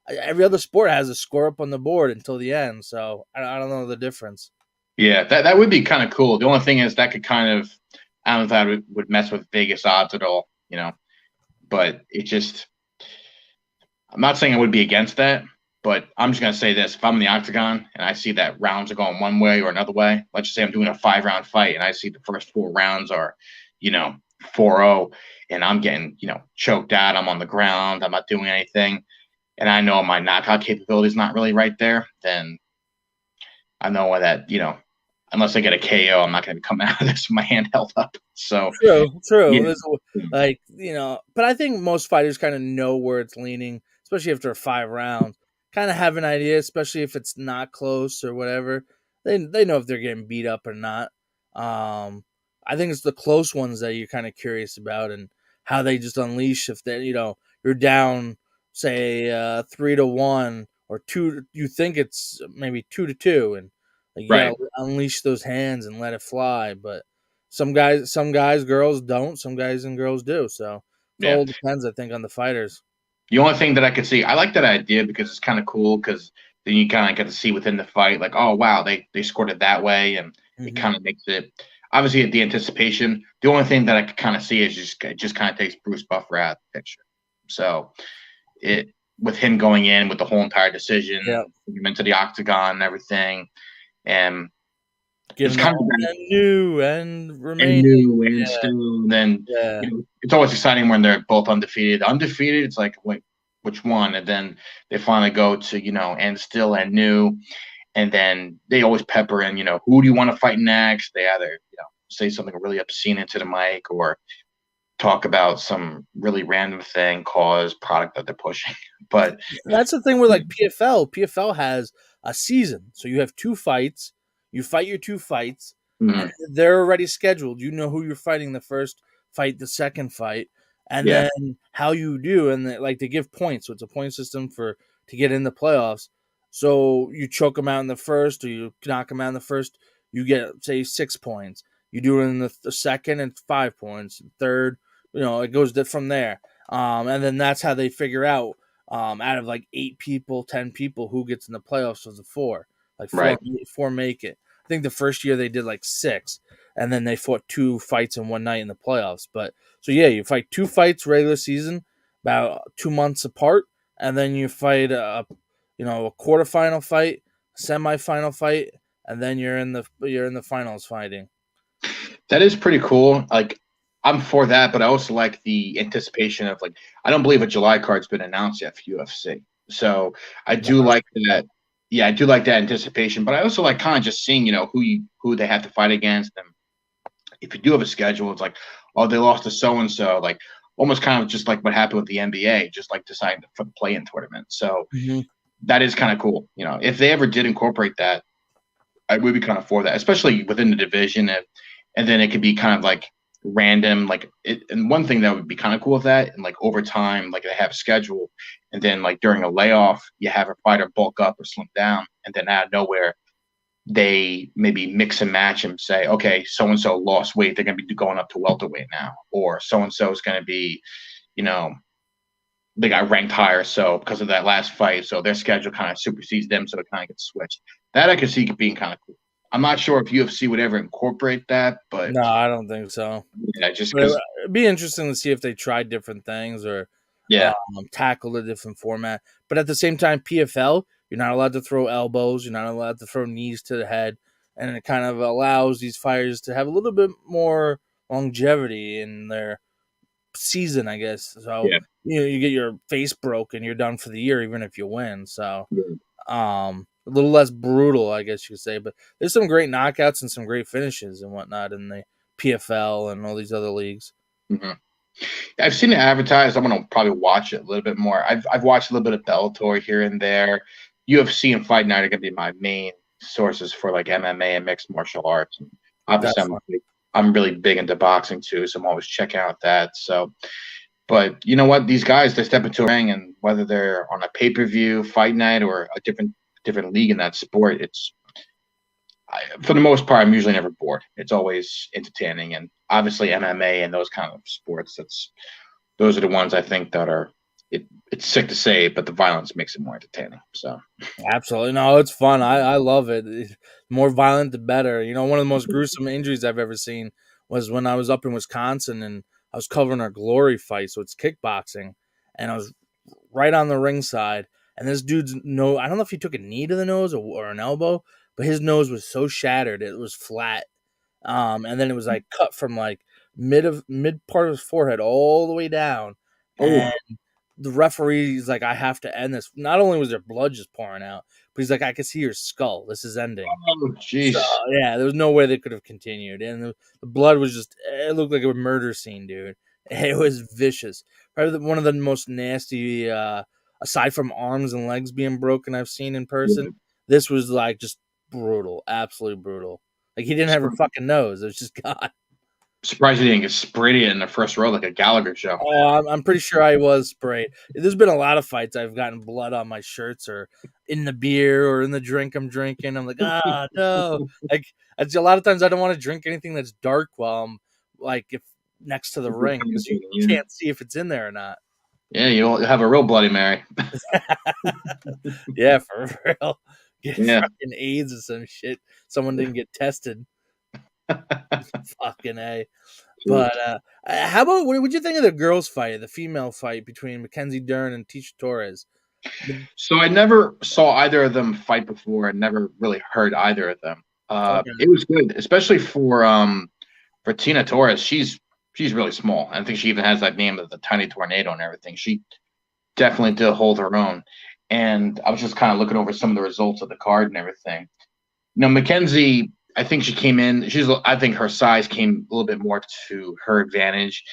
every other sport has a score up on the board until the end, so I don't know the difference.
Yeah, that would be kind of cool. The only thing is that could kind of, I don't know if that would mess with Vegas odds at all, but it just, I'm not saying I would be against that, but I'm just going to say this. If I'm in the octagon and I see that rounds are going one way or another way, let's just say I'm doing a 5-round fight and I see the first 4 rounds are, you know, 4-0, and I'm getting, choked out. I'm on the ground. I'm not doing anything. And I know my knockout capability is not really right there, then I know that, unless I get a KO, I'm not going to come out of this with my hand held up. So,
True.
yeah.
There's like but I think most fighters kind of know where it's leaning, especially after 5 rounds. Kind of have an idea, especially if it's not close or whatever. They know if they're getting beat up or not. Um, I think it's the close ones that you're kind of curious about and how they just unleash if they you're down, say 3-1 or two. You think it's maybe 2-2, and like, you
Right.
gotta unleash those hands and let it fly. But some guys, girls don't. Some guys and girls do. So it
Yeah.
all depends, I think, on the fighters.
The only thing that I could see, I like that idea because it's kind of cool because then you kind of get to see within the fight, like, oh wow, they scored it that way, and it
Hmm.
kind of makes it obviously the anticipation. The only thing that I could kind of see is just it just kind of takes Bruce Buffer out of the picture. So it with him going in with the whole entire
Yeah,
decision, him into the octagon and everything, and it's
given
kind of
all and new and
and
remaining.
new and still then
Yeah,
it's always exciting when they're both undefeated, it's like, wait, which one? And then they finally go to and still and new, and then they always pepper in, who do you want to fight next? They either say something really obscene into the mic or talk about some really random thing, cause product that they're pushing. But
that's the thing with like PFL. PFL has a season, so you have two fights. You fight your 2 fights, and
Mhm.
they're already scheduled. You know who you're fighting the first fight, the second fight, and
Yeah.
then how you do, and they give points. So it's a point system for to get in the playoffs. So you choke them out in the first, or you knock them out in the first, you get say 6 points. You do it in the second, and 5 points. Third, it goes from there. And then that's how they figure out of like 8 people, 10 people, who gets in the playoffs of the four. Like
Right.
four make it. I think the first year they did like 6, and then they fought 2 fights in one night in the playoffs. But so yeah, you fight 2 fights regular season, about 2 months apart, and then you fight a quarterfinal fight, semifinal fight, and then you're in the finals fighting.
That is pretty cool. Like, I'm for that, but I also like the anticipation of like I don't believe a July card's been announced yet for UFC. So I do like that. Yeah, I do like that anticipation, but I also like kind of just seeing, who they have to fight against. And if you do have a schedule, it's like, oh, they lost to so and so, like almost kind of just like what happened with the NBA, just like deciding for the play-in tournament. So
Mm-hmm.
that is kind of cool. If they ever did incorporate that, I would be kind of for that, especially within the division, and then it could be kind of like random, like it. And one thing that would be kind of cool with that, and like over time, like they have a schedule, and then like during a layoff, you have a fighter bulk up or slim down, and then out of nowhere, they maybe mix and match and say, okay, so and so lost weight, they're going to be going up to welterweight now, or so and so is going to be, you know, they got ranked higher, so because of that last fight, so their schedule kind of supersedes them, so it kind of gets switched. That I could see being kind of cool. I'm not sure if UFC would ever incorporate that, but
No, I don't think so.
yeah, just
But
because,
it'd be interesting to see if they tried different things or um,
yeah,
tackled a different format. But at the same time, PFL, you're not allowed to throw elbows, you're not allowed to throw knees to the head, and it kind of allows these fighters to have a little bit more longevity in their season, I guess. So
yeah,
you get your face broken, you're done for the year, even if you win. So
yeah.
a little less brutal, I guess you could say. But there's some great knockouts and some great finishes and whatnot in the PFL and all these other leagues.
Hmm. I've seen it advertised. I'm gonna probably watch it a little bit more. I've watched a little bit of Bellator here and there. UFC and Fight Night are gonna be my main sources for like MMA and mixed martial arts. And obviously,
Definitely.
I'm really big into boxing too, so I'm always checking out that. So, but you know what? These guys, they step into a ring, and whether they're on a pay-per-view, Fight Night, or a different league in that sport, for the most part, I'm usually never bored. It's always entertaining, and obviously MMA and those kind of sports. Those are the ones I think that are. It's sick to say, but the violence makes it more entertaining. So
Absolutely. No, it's fun. I love it. The more violent, the better. One of the most gruesome injuries I've ever seen was when I was up in Wisconsin and I was covering our glory fight. So it's kickboxing. And I was right on the ringside. And this dude's nose, I don't know if he took a knee to the nose or an elbow, but his nose was so shattered, it was flat. And then it was like cut from like mid part of his forehead all the way down.
oh,
And the referee's like, I have to end this. Not only was there blood just pouring out, but he's like, I can see your skull. This is ending. So
jeez.
yeah, there was no way they could have continued. And the blood was just, it looked like a murder scene, dude. It was vicious. Probably one of the most nasty, aside from arms and legs being broken, I've seen in person.
Yeah.
This was like just brutal, absolutely brutal. Like he didn't have a fucking nose. It was just God.
Surprised he didn't get sprayed in the first row like a Gallagher show.
Oh, I'm pretty sure I was sprayed. There's been a lot of fights I've gotten blood on my shirts or in the beer or in the drink I'm drinking. I'm like, no. Like a lot of times I don't want to drink anything that's dark while I'm like if next to the ring because you
Yeah,
can't see if it's in there or not.
yeah, you'll have a real Bloody Mary.
Yeah, for real. Get
Yeah.
fucking AIDS or some shit. Someone didn't get tested. Fucking A. But how about what would you think of the girls' fight, the female fight between Mackenzie Dern and Tisha Torres?
So I never saw either of them fight before. I never really heard either of them.
Okay.
It was good, especially for Tina Torres. She's really small. I think she even has that name of the tiny tornado and everything. She definitely did hold her own. And I was just kind of looking over some of the results of the card and everything. Mackenzie, I think she came in. I think her size came a little bit more to her advantage.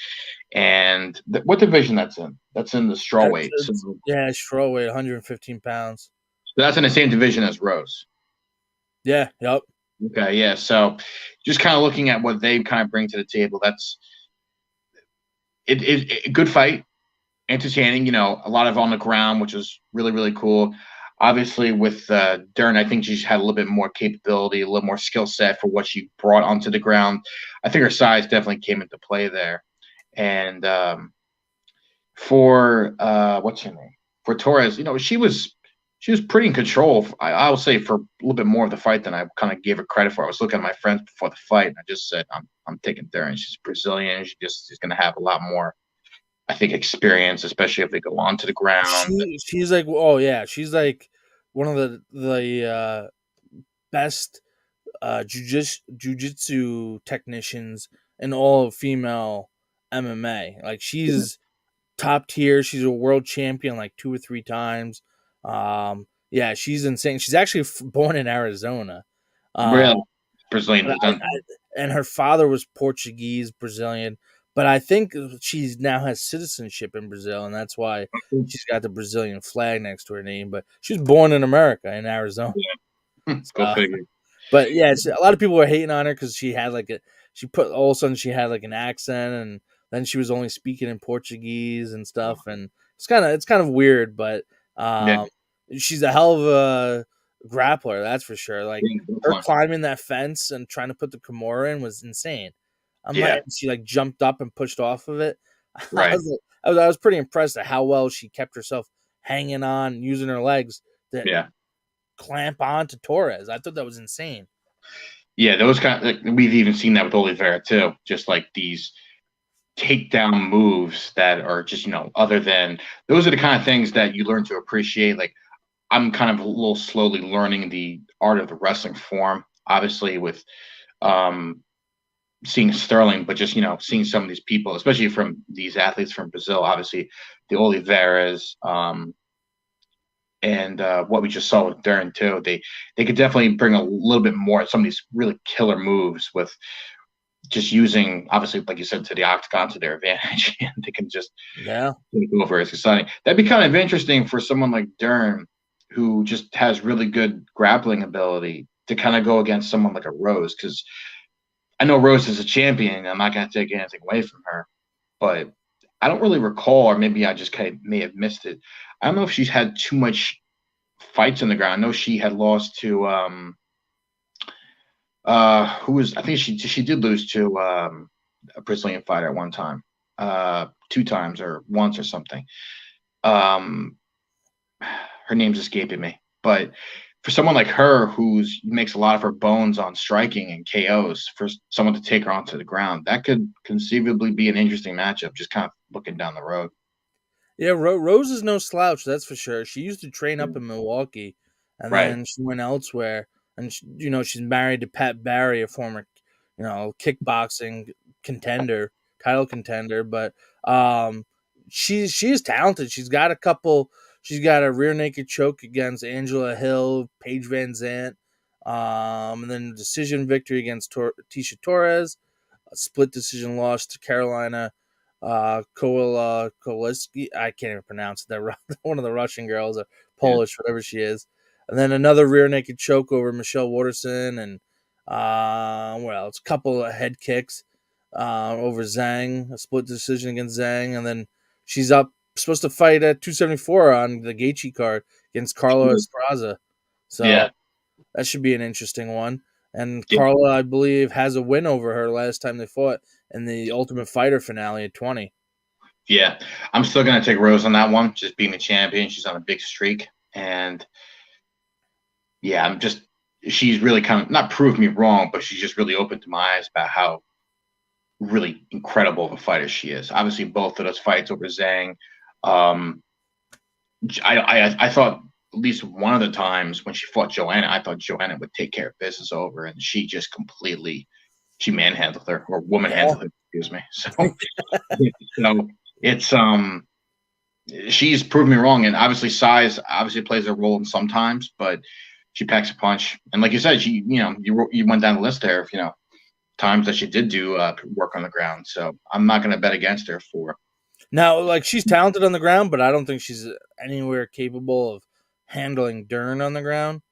And what division that's in? That's in the strawweight. So
Yeah, strawweight, 115 pounds.
that's in the same division as Rose.
Yeah, yep.
Okay, yeah. So just kind of looking at what they kind of bring to the table, that's good fight, entertaining. A lot of on the ground, which was really really cool. Obviously, with Dern, I think she's had a little bit more capability, a little more skill set for what she brought onto the ground. I think her size definitely came into play there. And for what's her name? For Torres, she was pretty in control. I will say for a little bit more of the fight than I kind of gave her credit for. I was looking at my friends before the fight, and I just said I'm taking Dern. She's Brazilian. She's going to have a lot more, I think, experience, especially if they go onto the ground.
She's like, oh yeah, she's like one of the best jujitsu technicians in all of female MMA. Like she's top tier. She's a world champion like 2 or 3 times. Yeah, she's insane. She's actually born in Arizona. Uh,
Really, Brazilian
but
descent.
and her father was Portuguese, Brazilian. But I think she now has citizenship in Brazil, and that's why she's got the Brazilian flag next to her name. But she was born in America, in Arizona.
Yeah, go
So,
figure.
but yeah, a lot of people were hating on her because she put all of a sudden she had like an accent, and then she was only speaking in Portuguese and stuff, and it's kind of weird, but
Yeah,
um, she's a hell of a grappler, that's for sure. Like
yeah,
her
definitely.
climbing that fence and trying to put the Kimura in was insane. I'm like,
Yeah,
she like jumped up and pushed off of it. I
right.
was, I was pretty impressed at how well she kept herself hanging on, using her legs to
Yeah,
clamp on to Torres. I thought that was insane.
yeah. Those we've even seen that with Oliveira too. Just like these takedown moves that are just other than those are the kind of things that you learn to appreciate. Like I'm kind of a little slowly learning the art of the wrestling form. Obviously, with um, seeing Sterling, but just seeing some of these people, especially from these athletes from Brazil. Obviously, the Oliveiras, and what we just saw with Dern too. They could definitely bring a little bit more some of these really killer moves with just using obviously, like you said, to the octagon to their advantage, and they can just
Yeah.
take over as exciting. That'd be kind of interesting for someone like Dern, who just has really good grappling ability, to kind of go against someone like a Rose, because I know Rose is a champion. I'm not going to take anything away from her, but I don't really recall, or maybe I just kind of may have missed it. I don't know if she's had too much fights on the ground. I know she had lost to who was, I think she did lose to a Brazilian fighter at one time, 2 times or once or something. Um, her name's escaping me, but for someone like her who's makes a lot of her bones on striking and KOs, for someone to take her onto the ground, that could conceivably be an interesting matchup. Just kind of looking down the road.
Yeah, Rose is no slouch, that's for sure. She used to train up in Milwaukee, and
Right.
then she went elsewhere. And she's married to Pat Barry, a former, kickboxing contender, title contender. But she is talented. She's got a couple. She's got a rear naked choke against Angela Hill, Paige Van Zant, and then decision victory against Tisha Torres, a split decision loss to Carolina Kowalski. I can't even pronounce it. That one of the Russian girls, or
Yeah.
Polish, whatever she is. And then another rear naked choke over Michelle Waterson, and what else? A couple of head kicks over Zhang, a split decision against Zhang, and then she's supposed to fight at 274 on the Gaethje card against Carla Esparza. So
Yeah.
that should be an interesting one. And
Yeah.
Carla, I believe, has a win over her last time they fought in the Ultimate Fighter finale at 20.
Yeah. I'm still gonna take Rose on that one. Just being the champion, she's on a big streak, and yeah, she's really kind of not proved me wrong, but she's just really opened to my eyes about how really incredible of a fighter she is. Obviously, both of those fights over Zhang, um, I thought at least one of the times when she fought Joanna, I thought Joanna would take care of business over, and she just completely she manhandled her, or woman
Yeah.
handled her, excuse me. So it's she's proved me wrong, and obviously size obviously plays a role in sometimes, but she packs a punch. And like you said, you went down the list there of times that she did do work on the ground. So I'm not going to bet against her for.
Now, like, she's talented on the ground, but I don't think she's anywhere capable of handling Dern on the ground.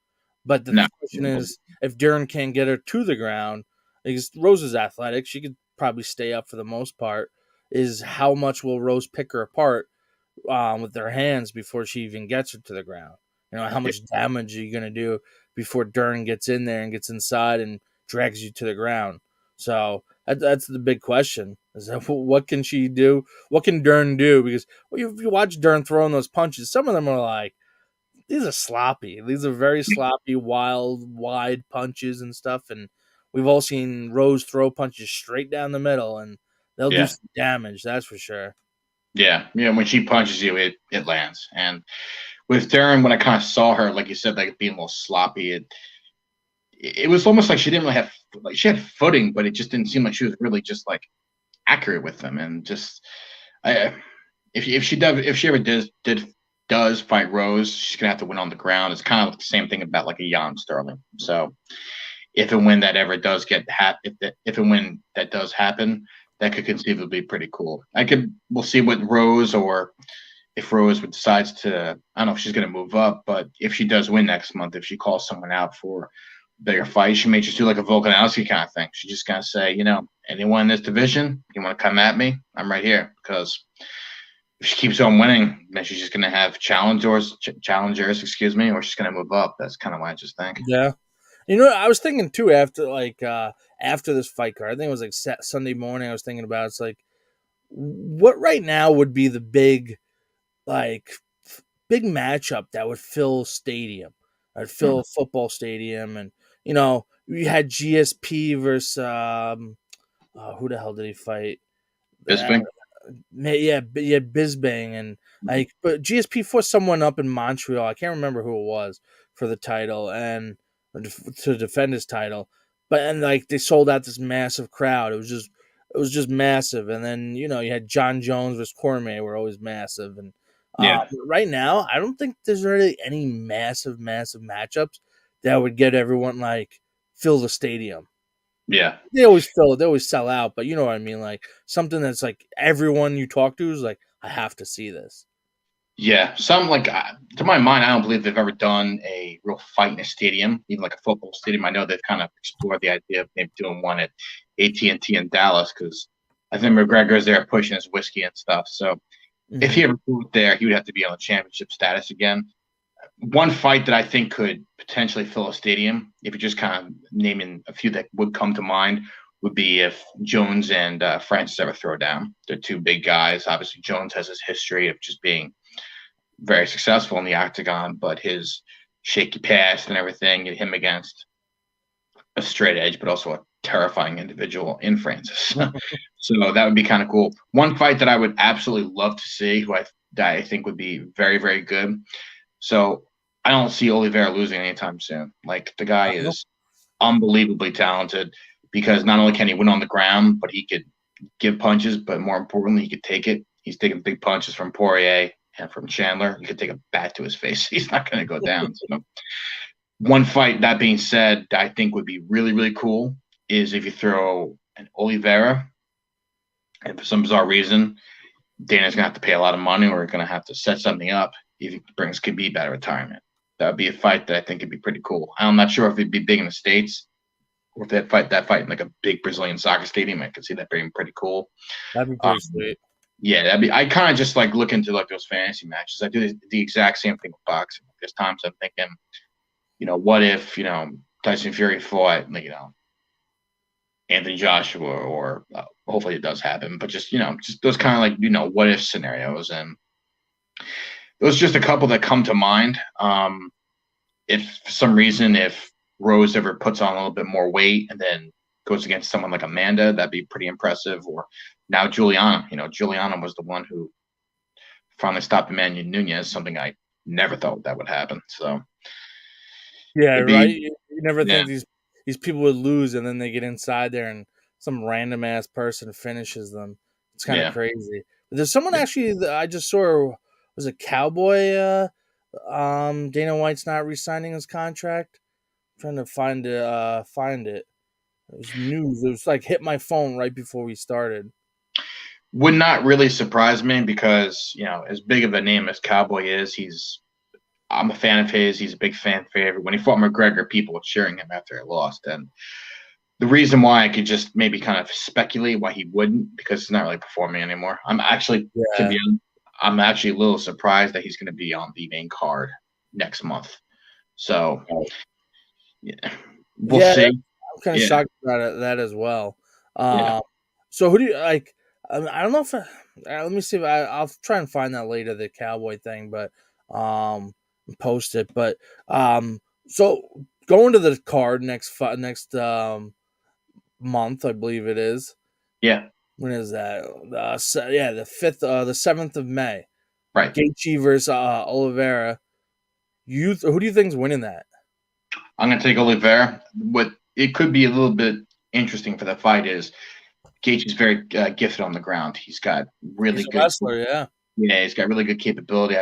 But the
No.
question is, if Dern can't get her to the ground, because Rose is athletic, she could probably stay up for the most part. Is how much will Rose pick her apart with their hands before she even gets her to the ground? You know, how much damage are you going to do before Dern gets in there and gets inside and drags you to the ground? So that's the big question: is that, what can she do? What can Dern do? Because if you watch Dern throwing those punches, some of them are like, these are sloppy. These are very sloppy, wild, wide punches and stuff. And we've all seen Rose throw punches straight down the middle, and they'll do
Yeah.
some damage. That's for sure.
Yeah. Yeah. When she punches you, it lands. And with Darren, when I kind of saw her, like you said, like being a little sloppy, it was almost like she didn't really have, like, she had footing, but it just didn't seem like she was really just like accurate with them. And just, I, if she ever does fight Rose, she's gonna have to win on the ground. It's kind of the same thing about like a Jan Sterling. So if and when that ever does if and when that does happen, that could conceivably be pretty cool. We'll see what Rose, or if Rose decides to, I don't know if she's going to move up, but if she does win next month, if she calls someone out for a bigger fight, she may just do like a Volkanovski kind of thing. She's just going to say, anyone in this division, you want to come at me? I'm right here. Because if she keeps on winning, then she's just going to have challengers, or she's going to move up. That's kind of what I just think.
Yeah. I was thinking too after this fight card. I think it was like Sunday morning. I was thinking about it's like, what right now would be the like big matchup that would fill stadium, or fill a football stadium, and you had GSP versus who the hell did he fight? Uh,
Bisping?
yeah, Bisbang, and like, but GSP forced someone up in Montreal. I can't remember who it was for the title and to defend his title, and like they sold out this massive crowd. It was just massive, and then you had John Jones versus Cormier were always massive, and
Yeah.
right now I don't think there's really any massive matchups that would get everyone like fill the stadium.
Yeah.
They always fill it. They always sell out, but you know what I mean. Like something that's like everyone you talk to is like, I have to see this.
Yeah, to my mind, I don't believe they've ever done a real fight in a stadium, even like a football stadium. I know they've kind of explored the idea of maybe doing one at AT&T in Dallas, because I think McGregor's there pushing his whiskey and stuff. So if he ever moved there, he would have to be on a championship status again. One fight that I think could potentially fill a stadium, if you're just kind of naming a few that would come to mind, would be if Jones and Francis ever throw down. They're two big guys. Obviously, Jones has his history of just being very successful in the octagon, but his shaky past and everything, and him against a straight edge, but also a terrifying individual in Francis. So that would be kind of cool. One fight that I would absolutely love to see, that I think would be very, very good. So I don't see Oliveira losing anytime soon. Like, the guy is unbelievably talented, because not only can he win on the ground, but he could give punches, but more importantly, he could take it. He's taking big punches from Poirier and from Chandler. He could take a bat to his face. He's not going to go down. So one fight, that being said, that I think would be really, really cool is if you throw an Oliveira, and for some bizarre reason, Dana's going to have to pay a lot of money, or going to have to set something up if he brings Khabib out of retirement. That would be a fight that I think would be pretty cool. I'm not sure if it'd be big in the States, or if they'd fight that fight in like a big Brazilian soccer stadium. I could see that being pretty cool.
That'd be pretty sweet.
Yeah, I kind of just like look into like those fantasy matches. I do the exact same thing with boxing. There's times I'm thinking, what if Tyson Fury fought Anthony Joshua, or hopefully it does happen, but just those kind of like what if scenarios, and those are just a couple that come to mind. If for some reason, if Rose ever puts on a little bit more weight and then goes against someone like Amanda, that'd be pretty impressive. Or now Juliana, Juliana was the one who finally stopped Emmanuel Nunez, something I never thought that would happen. So
yeah, right. You never think these people would lose, and then they get inside there and some random ass person finishes them. It's kind of crazy. But there's someone actually that I just saw, was a Cowboy. Dana White's not re-signing his contract. I'm trying to find it. It was news. It was like hit my phone right before we started.
Would not really surprise me, because as big of a name as Cowboy is, he's I'm a fan of his. He's a big fan favorite. When he fought McGregor, people were cheering him after he lost. And the reason why I could just maybe kind of speculate why he wouldn't, because he's not really performing anymore.
Yeah.
I'm actually a little surprised that he's going to be on the main card next month. So, yeah, we'll
Yeah,
see.
I'm kind of
Yeah,
shocked about that as well.
yeah,
So who do you like? I don't know if let me see if I'll try and find that later, the cowboy thing, but post it. But so going to the card next month, I believe it is.
yeah.
When is that? Yeah, the 7th of May.
Right.
Gaethje versus Oliveira. Who do you think's winning that?
I'm going to take Oliveira. What it could be a little bit interesting for the fight is Gage is very gifted on the ground. He's got really
He's a
good.
wrestler, yeah.
Yeah, he's got really good capability.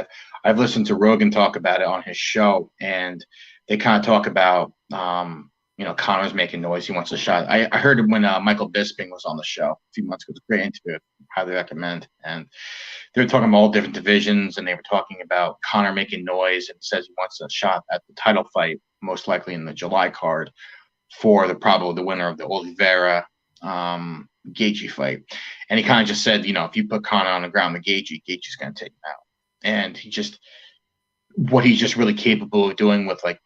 I've listened to Rogan talk about it on his show, and they kind of talk about Connor's making noise. He wants a shot. I heard it when Michael Bisping was on the show a few months ago. It was a great interview. Highly recommend. And they were talking about all different divisions, and they were talking about Connor making noise and says he wants a shot at the title fight, most likely in the July card, for the winner of the Oliveira Gaethje fight. And he kind of just said, if you put Connor on the ground with Gaethje's going to take him out. And what he's just really capable of doing with, like,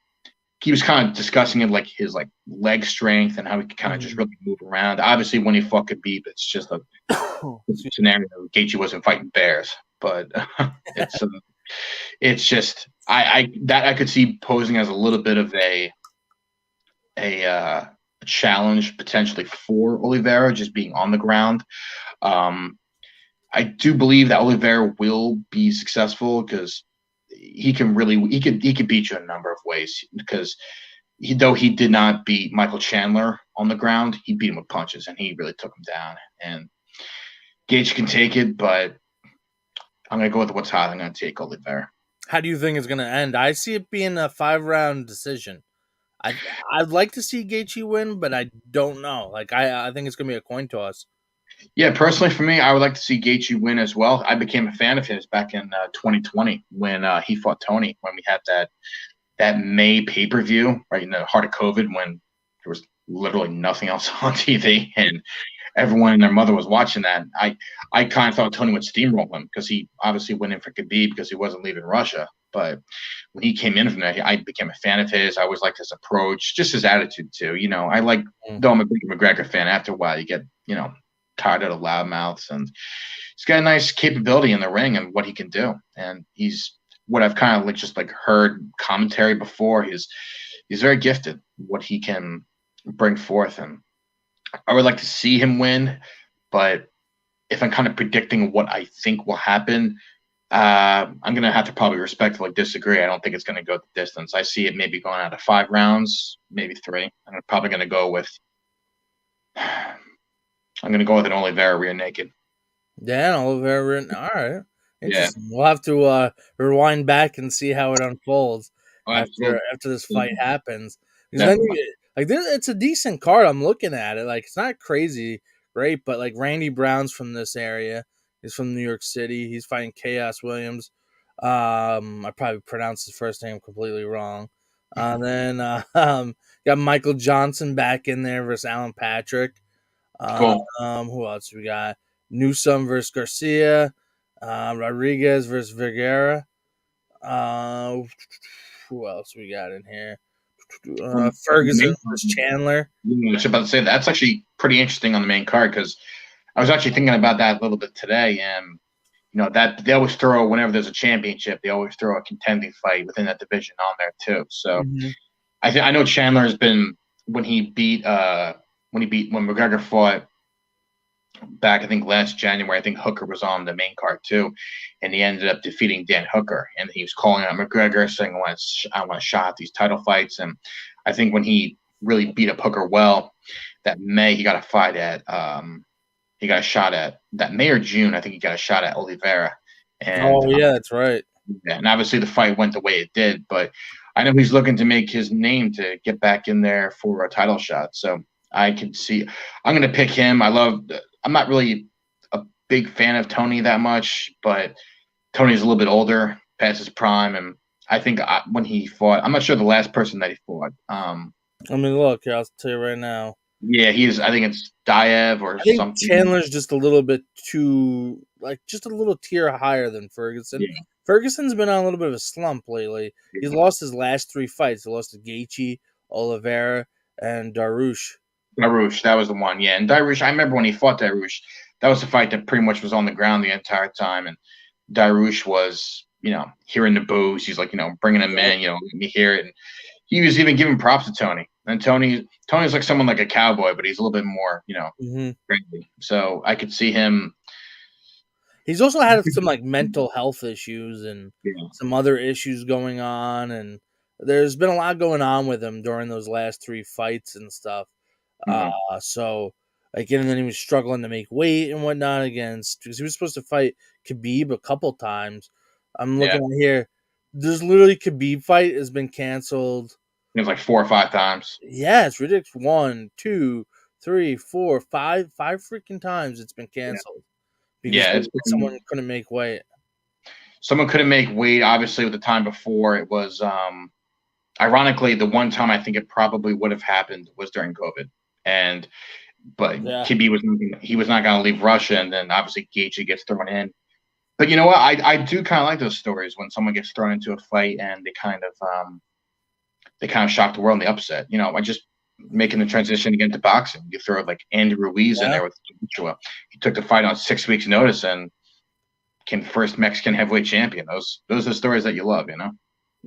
he was kind of discussing it, like his like leg strength and how he could kind of just really move around. Obviously, when he fought Khabib, it's just a scenario. Gaethje wasn't fighting bears, but it's just I could see posing as a little bit of a challenge potentially for Oliveira, just being on the ground. I do believe that Oliveira will be successful because he could beat you in a number of ways, because though he did not beat Michael Chandler on the ground, he beat him with punches and he really took him down. And Gage can take it, but I'm going to go with what's hot. I'm going to take Oliveira.
How do you think it's going to end? I see it being a 5-round decision. I'd like to see Gaethje win, but I don't know. Like I think it's going to be a coin toss.
Yeah, personally for me, I would like to see Gaethje win as well. I became a fan of his back in 2020 when he fought Tony, when we had that May pay-per-view right in the heart of COVID, when there was literally nothing else on TV and everyone and their mother was watching that. I kind of thought Tony would steamroll him because he obviously went in for Khabib because he wasn't leaving Russia. But when he came in from that, I became a fan of his. I always liked his approach, just his attitude too. I like, though I'm a big McGregor fan, after a while you get, tired of the loudmouths, and he's got a nice capability in the ring and what he can do. And he's what I've kind of just heard commentary before. He's very gifted, what he can bring forth, and I would like to see him win. But if I'm kind of predicting what I think will happen, I'm going to have to probably respectfully disagree. I don't think it's going to go the distance. I see it maybe going out of 5 rounds, maybe 3. I'm probably going to go with an Oliveira rear naked.
Yeah, Oliveira. All right. Interesting.
Yeah.
We'll have to rewind back and see how it unfolds
Oh,
after
absolutely.
this fight happens. Because then,
Definitely.
it's a decent card. I'm looking at it. Like, it's not crazy great, but like Randy Brown's from this area. He's from New York City. He's fighting Chaos Williams. I probably pronounced his first name completely wrong. Then got Michael Johnson back in there versus Alan Patrick.
Cool.
Who else we got? Newsom versus Garcia. Rodriguez versus Vergara. Uh, who else we got in here? Ferguson versus Chandler.
I was about to say that's actually pretty interesting on the main card, because I was actually thinking about that a little bit today, and that they always throw, whenever there's a championship, they always throw a contending fight within that division on there too. So I know Chandler has been, when McGregor fought back, I think last January, I think Hooker was on the main card too, and he ended up defeating Dan Hooker, and he was calling out McGregor saying, I want a shot at these title fights. And I think when he really beat up Hooker well, that May, he got a shot at that May or June, I think he got a shot at Oliveira. And
that's right.
and obviously the fight went the way it did, but I know he's looking to make his name to get back in there for a title shot. So I can see, I'm going to pick him. I'm not really a big fan of Tony that much, but Tony's a little bit older, past his prime, and I think when he fought, I'm not sure the last person that he fought.
I mean, look, I'll tell you right now.
Yeah, he's. I think it's Diev or
I think
something.
Chandler's just a little bit too, like, just a little tier higher than Ferguson.
Yeah,
Ferguson's been on a little bit of a slump lately. He's
yeah.
lost his last 3 fights. He lost to Gaethje, Oliveira, and Darush.
Darush, that was the one. Yeah, and Darush, I remember when he fought Darush, that was the fight that pretty much was on the ground the entire time, and Darush was, hearing the boos. He's like, bringing him in, let me hear it. And he was even giving props to Tony. And Tony's like someone like a cowboy, but he's a little bit more,
Mm-hmm.
friendly. So I could see him.
He's also had some like mental health issues and
Yeah.
some other issues going on, and there's been a lot going on with him during those last 3 fights and stuff.
Mhm.
So like, and then he was struggling to make weight and whatnot against, because he was supposed to fight Khabib a couple times. I'm
Yeah.
looking at here. There's literally Khabib fight has been canceled.
It was like 4 or 5 times.
Yeah, it's ridiculous. 1, 2, 3, 4, 5 freaking times it's been
Yeah.
canceled because
Yeah, it's
someone couldn't make weight.
someone couldn't make weight. Obviously, with the time before, it was ironically the one time I think it probably would have happened was during COVID, but
Yeah.
Khabib was not going to leave Russia, and then obviously Gaethje gets thrown in. But you know what? I do kind of like those stories when someone gets thrown into a fight and they kind of shock the world in the upset. I just making the transition again to boxing. You throw like Andy Ruiz in
Yeah.
there with Joshua. He took the fight on 6 weeks' notice and became the first Mexican heavyweight champion. Those are the stories that you love,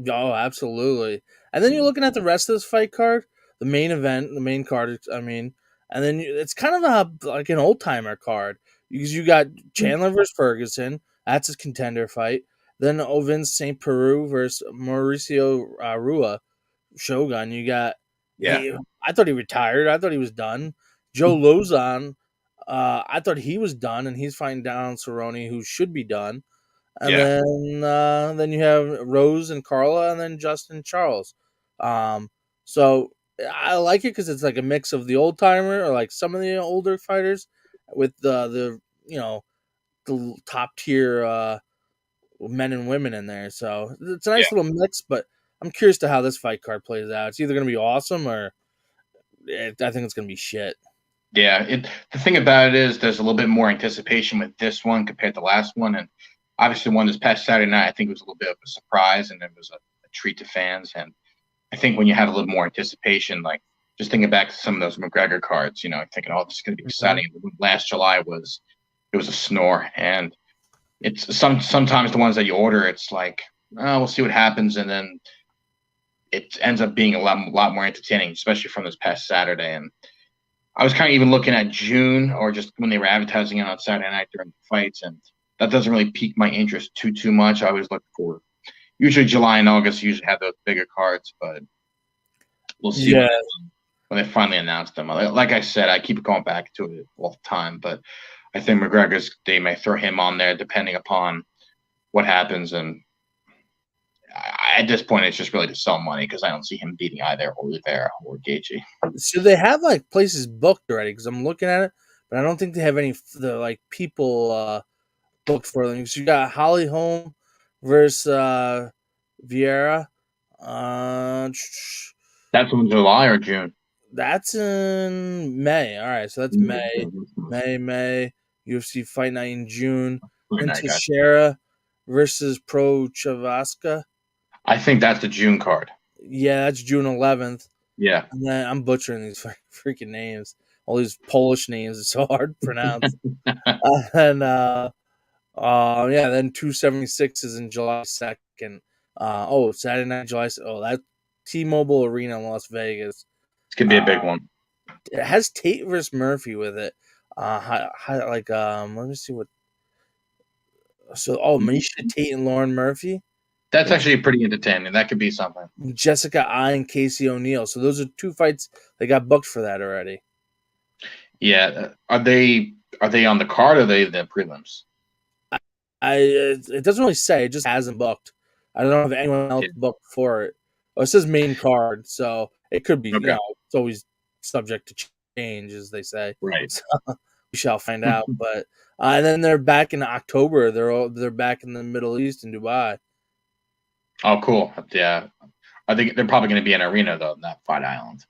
Oh, absolutely. And then you're looking at the rest of this fight card, the main event, the main card. I mean, and then it's kind of like an old timer card because you got Chandler versus Ferguson. That's a contender fight. Then Ovin St. Peru versus Mauricio Rua, Shogun. You got
Yeah.
I thought he retired. I thought he was done. Joe Lozon. I thought he was done, and he's fighting down Cerrone, who should be done. And
Yeah.
then you have Rose and Carla, and then Justin Charles. So I like it because it's like a mix of the old timer or like some of the older fighters with the the top tier men and women in there. So it's a nice
Yeah.
little mix. But I'm curious to how this fight card plays out. It's either going to be awesome or I think it's going to be shit.
Yeah. The thing about it is there's a little bit more anticipation with this one compared to the last one. And obviously one this past Saturday night, I think it was a little bit of a surprise and it was a treat to fans. And I think when you have a little more anticipation, like just thinking back to some of those McGregor cards, thinking, oh, this is going to be exciting. Last July it was a snore. And it's sometimes the ones that you order, it's like, oh, we'll see what happens. And then it ends up being a lot more entertaining, especially from this past Saturday. And I was kind of even looking at June or just when they were advertising it on Saturday night during the fights, and that doesn't really pique my interest too much. I always look for usually July and August usually have those bigger cards, but we'll see when they finally announce them. Like I said, I keep going back to it all the time, but I think they may throw him on there depending upon what happens. And at this point, it's just really to sell money because I don't see him beating either Oliveira or Gaethje.
So they have like places booked already because I'm looking at it, but I don't think they have any people booked for them. So you got Holly Holm versus Vieira.
That's in July or June.
That's in May. All right, so that's May. UFC Fight Night in June. Then Teixeira versus Pro Chavasca.
I think that's the June card.
Yeah, that's June 11th.
Yeah.
And then I'm butchering these freaking names. All these Polish names. It's so hard to pronounce. Then 276 is in July 2nd. Saturday night, July. Oh, that T-Mobile Arena in Las Vegas.
It's gonna be a big one.
It has Tate versus Murphy with it. Let me see what. So, Misha Tate and Lauren Murphy.
That's actually pretty entertaining. That could be something.
Jessica I and Casey O'Neill. So those are 2 fights they got booked for that already.
Yeah, are they on the card or are they the prelims?
It doesn't really say. It just hasn't booked. I don't know if anyone else booked for it. Oh, it says main card, so it could be.
Okay.
It's always subject to change, as they say.
Right.
So we shall find out. But and then they're back in October. They're back in the Middle East in Dubai.
Oh, cool. Yeah, I think they're probably going to be in an arena though, not Fight Island.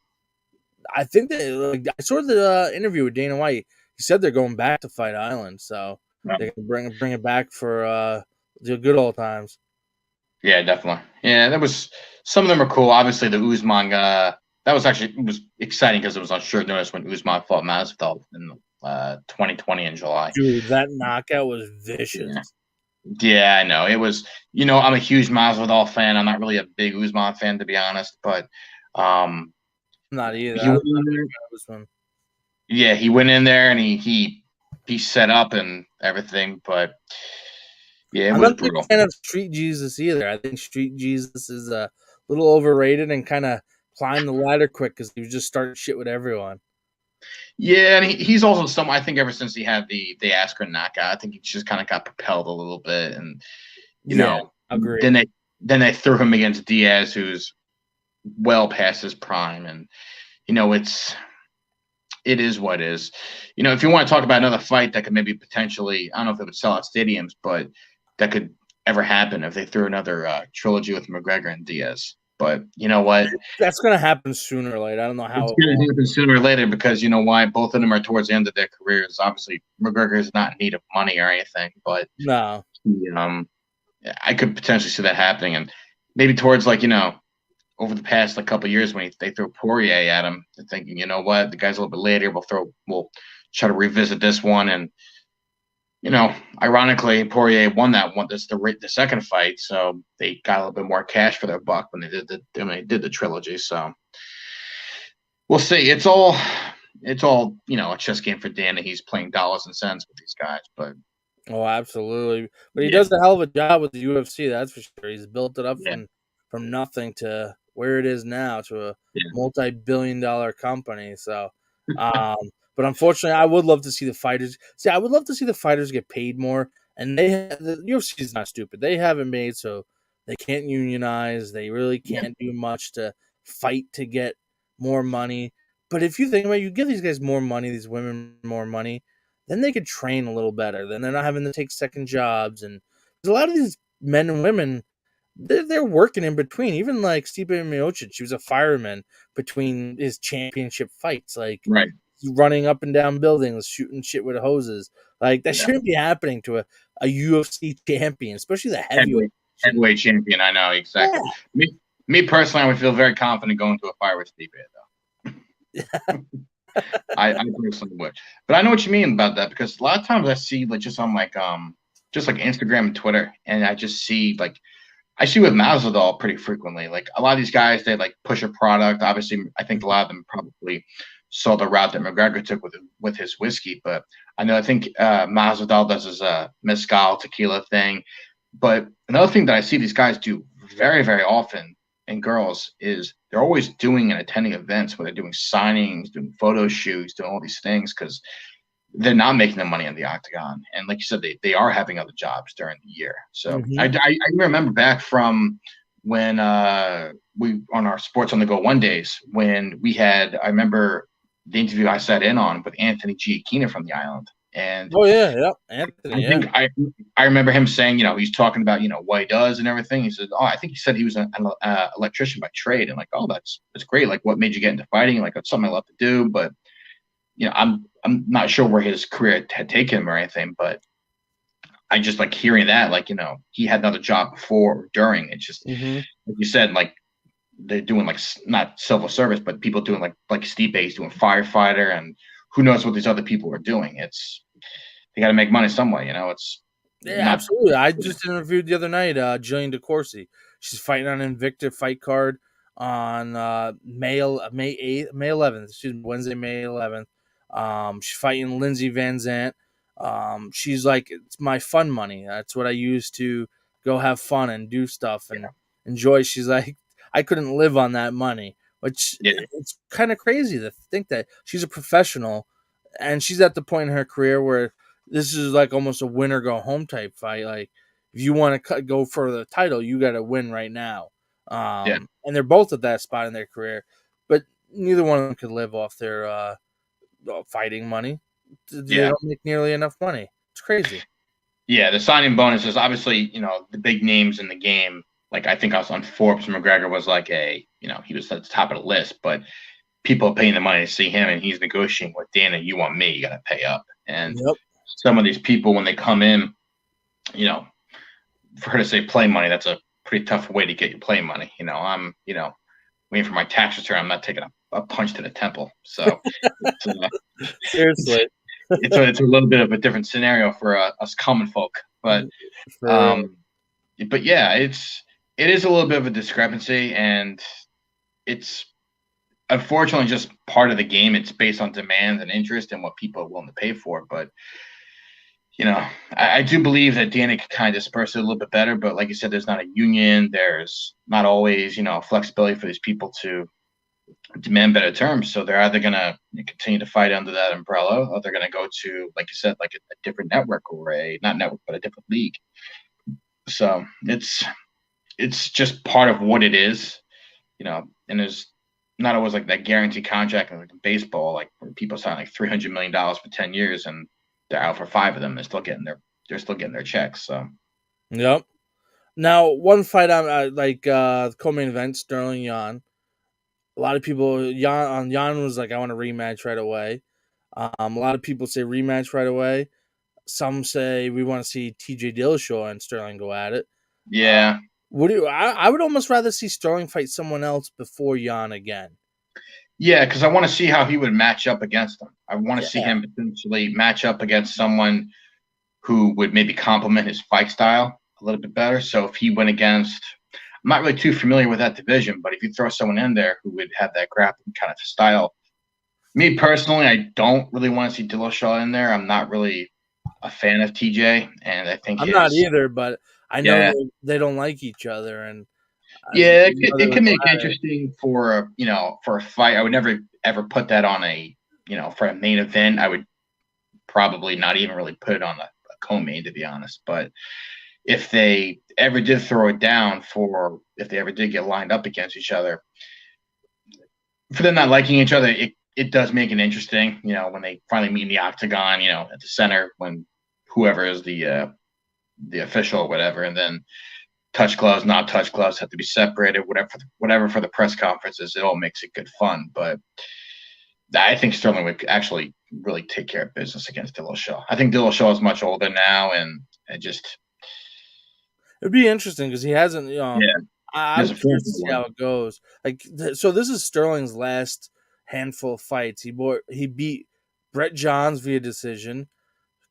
I think that like, I saw the interview with Dana White. He said they're going back to Fight Island, so
Yeah,
they can bring it back for the good old times.
yeah, definitely. Yeah, that was some of them are cool. Obviously, the Usman. That was actually it was exciting because it was on short notice when Usman fought Masvidal in 2020 in July.
Dude, that knockout was vicious.
Yeah. Yeah, I know. It was, I'm a huge Masvidal fan. I'm not really a big Usman fan, to be honest. But um,
I'm not either.
he
I'm
went
not
in
a big
there.
fan of this one.
Yeah, he went in there and he set up and everything. But yeah, it
I'm
was
not a big
brutal.
fan of Street Jesus either. I think Street Jesus is a little overrated and kind of climbed the ladder quick because he was just starting shit with everyone.
Yeah, and he's also some. I think ever since he had the Askren knockout, I think he just kind of got propelled a little bit, and you
Yeah,
know,
agree.
then they threw him against Diaz, who's well past his prime, and it is what it is. If you want to talk about another fight that could maybe potentially, I don't know if it would sell out stadiums, but that could ever happen if they threw another trilogy with McGregor and Diaz. But you know what?
That's gonna happen sooner or later. I don't know
It's
how it
going
will.
to happen sooner or later because you know why? Both of them are towards the end of their careers. Obviously, McGregor is not in need of money or anything, but
No,
I could potentially see that happening, and maybe towards over the past couple of years when they throw Poirier at him, they're thinking, you know what, the guy's a little bit later. We'll try to revisit this one, and ironically, Poirier won that one. That's the second fight, so they got a little bit more cash for their buck when they did the trilogy. So we'll see. It's all a chess game for Dan, and he's playing dollars and cents with these guys. But
oh, absolutely. But he
yeah,
does a hell of a job with the UFC. That's for sure. He's built it up
yeah,
from nothing to where it is now to a
yeah,
multi-billion-dollar company. So, um, but unfortunately, I would love to see the fighters. See, I would love to see the fighters get paid more. And the UFC is not stupid. They haven't made so they can't unionize. They really
yeah.
can't do much to fight to get more money. But if you think about it, you give these guys more money, these women more money, then they could train a little better. Then they're not having to take second jobs. And a lot of these men and women, they're working in between. Even like Stipe Miocic, she was a fireman between his championship fights, like
Right.
running up and down buildings, shooting shit with hoses. Like that
Yeah.
shouldn't be happening to a UFC champion, especially the heavyweight
Heavyweight
division.
heavyweight champion. I know exactly.
Yeah.
Me personally, I would feel very confident going to a fight with Stipe though. I personally would, but I know what you mean about that because a lot of times I see just on just like Instagram and Twitter, and I just see I see with Masvidal pretty frequently. Like a lot of these guys, they push a product. Obviously, I think a lot of them probably saw the route that McGregor took with his whiskey, but I think Masvidal does his mezcal tequila thing. But another thing that I see these guys do very, very often, and girls, is they're always doing and attending events where they're doing signings, doing photo shoots, doing all these things because they're not making the money in the octagon. And like you said, they are having other jobs during the year. So I,
Mm-hmm.
I, I remember back from when we on our Sports on the Go one days when I remember the interview I sat in on with Anthony Giacchino from the island. And
Oh yeah, yeah,
I
Anthony, yeah.
think I remember him saying, he's talking about, what he does and everything. He said, "Oh, I think he said he was an electrician by trade." And like, "Oh, that's great. Like, what made you get into fighting? Like, it's something I love to do." But I'm not sure where his career had taken him or anything. But I just like hearing that, he had another job before or during. It's just
Mm-hmm.
like you said, like they're doing not civil service, but people doing like Stipe's doing firefighter, and who knows what these other people are doing. They got to make money some way. It's
Yeah,
not.
absolutely. I just interviewed the other night Jillian DeCourcy. She's fighting on Invicta fight card on May 8th, May 11th. Excuse me, Wednesday, May 11th. She's fighting Lindsey Van Zant. She's like, it's my fun money. That's what I use to go have fun and do stuff and
Yeah,
enjoy. She's like, I couldn't live on that money, which
yeah,
it's kind of crazy to think that she's a professional and she's at the point in her career where this is like almost a win or go home type fight. Like if you want to go for the title, you got to win right now.
yeah,
And they're both at that spot in their career, but neither one of them could live off their fighting money. They
yeah.
don't make nearly enough money. It's crazy.
Yeah, the signing bonuses, obviously, the big names in the game. like I think I was on Forbes. McGregor was like he was at the top of the list, but people are paying the money to see him, and he's negotiating with Dana. You want me? You got to pay up. And
Yep.
some of these people, when they come in, for her to say play money, that's a pretty tough way to get your play money. I'm waiting for my tax return. I'm not taking a punch to the temple. So it's,
Seriously.
it's a little bit of a different scenario for us common folk, but
For real.
um, but yeah, it is a little bit of a discrepancy, and it's unfortunately just part of the game. It's based on demand and interest and what people are willing to pay for. But I do believe that Dana could kind of disperse it a little bit better. But like you said, there's not a union. There's not always flexibility for these people to demand better terms. So they're either going to continue to fight under that umbrella, or they're going to go to, like you said, like a different network, or a not network, but a different league. So it's just part of what it is, and there's not always like that guaranteed contract like in baseball, like where people sign like $300 million for 10 years and they're out for 5 of them. They're still getting their checks. So
Yep. Now, one fight on the co-main event, Sterling Yan. A lot of people, Yan was like, I want a rematch right away. A lot of people say rematch right away. Some say we want to see TJ Dillashaw and Sterling go at it.
yeah,
Would you? I would almost rather see Sterling fight someone else before Yan again.
yeah, because I want to see how he would match up against them. I want to see
Yeah,
him potentially match up against someone who would maybe complement his fight style a little bit better. So if he went against, I'm not really too familiar with that division, but if you throw someone in there who would have that grappling kind of style, me personally, I don't really want to see Dillashaw in there. I'm not really a fan of TJ, and I think
I'm not
his
either, but I know
yeah,
they don't like each other, and
yeah,
they
it
would
could
go
make
at it.
interesting for for a fight. I would never ever put that on a for a main event. I would probably not even really put it on a co-main, to be honest. But if they ever did throw it down, for if they ever did get lined up against each other, for them not liking each other, it does make it interesting. When they finally meet in the octagon, at the center, when whoever is the official or whatever, and then touch gloves, not touch gloves have to be separated, whatever for the press conferences. It all makes it good fun. But I think Sterling would actually really take care of business against Dillashaw. I think Dillashaw is much older now, and just
It'd be interesting because he hasn't.
yeah,
I'm
there's a
curious
form
to
for
see how
one.
it goes. So this is Sterling's last handful of fights. He beat Brett Johns via decision,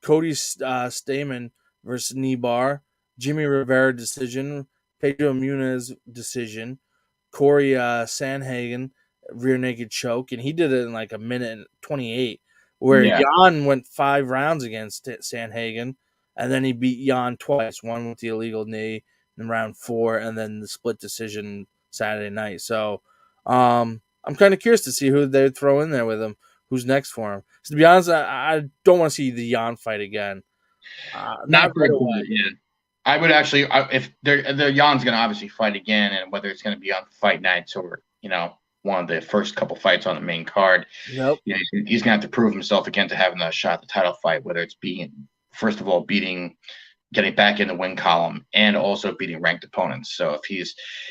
Cody Stamen versus Nibar, Jimmy Rivera decision, Pedro Munez decision, Corey Sanhagen rear naked choke, and he did it in like a minute and 28. Where
Yeah,
Jan went 5 rounds against Sanhagen, and then he beat Jan twice, one with the illegal knee in round 4, and then the split decision Saturday night. So I'm kind of curious to see who they throw in there with him. Who's next for him? So to be honest, I don't want to see the Jan fight again. Not
not for
right
a
away.
bit. Yeah, I would actually if they're Jan's going to obviously fight again, and whether it's going to be on fight nights or one of the first couple fights on the main card,
Nope.
he's going to have to prove himself again to have another shot at the title fight. Whether it's being first of all getting back in the win column, and also beating ranked opponents. So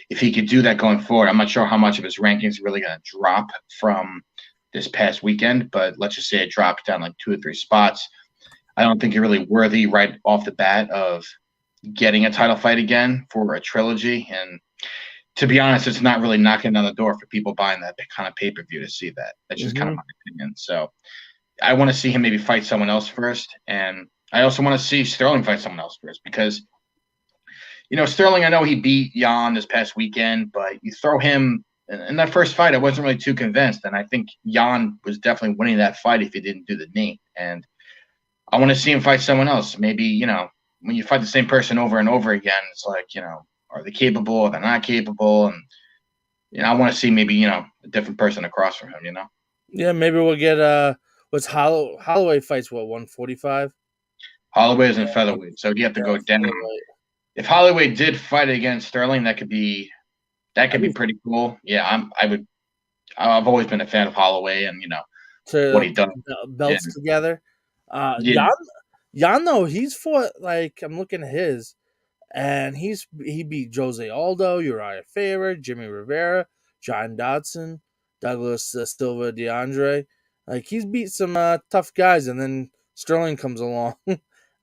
if he could do that going forward, I'm not sure how much of his rankings are really going to drop from this past weekend, but let's just say it drops down like 2 or 3 spots. I don't think you're really worthy right off the bat of getting a title fight again for a trilogy. And to be honest, it's not really knocking on the door for people buying that kind of pay-per-view to see that. That's just kind of
Mm-hmm.
my opinion. So I want to see him maybe fight someone else first. And I also want to see Sterling fight someone else first, because Sterling, I know he beat Jan this past weekend, but you throw him in that first fight, I wasn't really too convinced. And I think Jan was definitely winning that fight if he didn't do the knee. And I want to see him fight someone else. Maybe, when you fight the same person over and over again, it's like, are they capable? Are they not capable? And, I want to see maybe, a different person across from him.
Yeah, maybe we'll get what's Holloway fights what 145?
Holloway is in featherweight, so you have to
Yeah,
go down.
featherweight.
If Holloway did fight against Sterling, that could be
That'd be
pretty cool. Yeah, I've always been a fan of Holloway, and what
to
he does.
put the
Yeah.
belts together.
Yeah.
Jan though he's fought like I'm looking at his. and he beat Jose Aldo, Uriah Faber, Jimmy Rivera, Jose Aldo, Uriah Faber, Jimmy Rivera, John Dodson, Douglas Silva DeAndre. Like he's beat some tough guys, and then Sterling comes along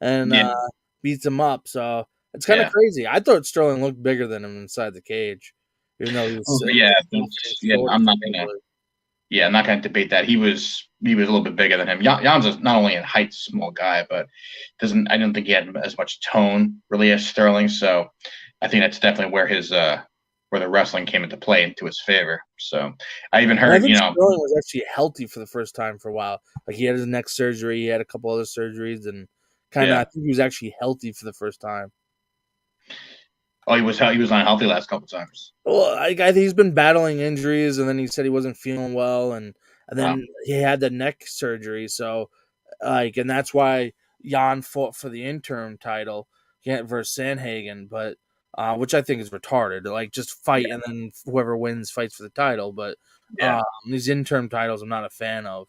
and
Yeah,
beats him up. So it's kind of
yeah.
crazy. I thought Sterling looked bigger than him inside the cage, even though
Oh,
he
yeah,
was
that's,
he's
yeah.
40
I'm not gonna.
supposedly.
Yeah, I'm not gonna debate that. He was a little bit bigger than him. Jan's is not only in height, small guy, but doesn't. I don't think he had as much tone really as Sterling. So I think that's definitely where the wrestling came into play into his favor. So I even
And I
heard,
think Sterling was actually healthy for the first time for a while. Like he had his neck surgery, he had a couple other surgeries, and kind of I
yeah.
think he was actually healthy for the first time.
Oh, he was unhealthy last couple times.
Well, I think he's been battling injuries, and then he said he wasn't feeling well, and
Wow.
then he had the neck surgery. So, and that's why Jan fought for the interim title versus Sanhagen, but which I think is retarded. Like just fight, and then whoever wins fights for the title. But
Yeah.
these interim titles, I'm not a fan of.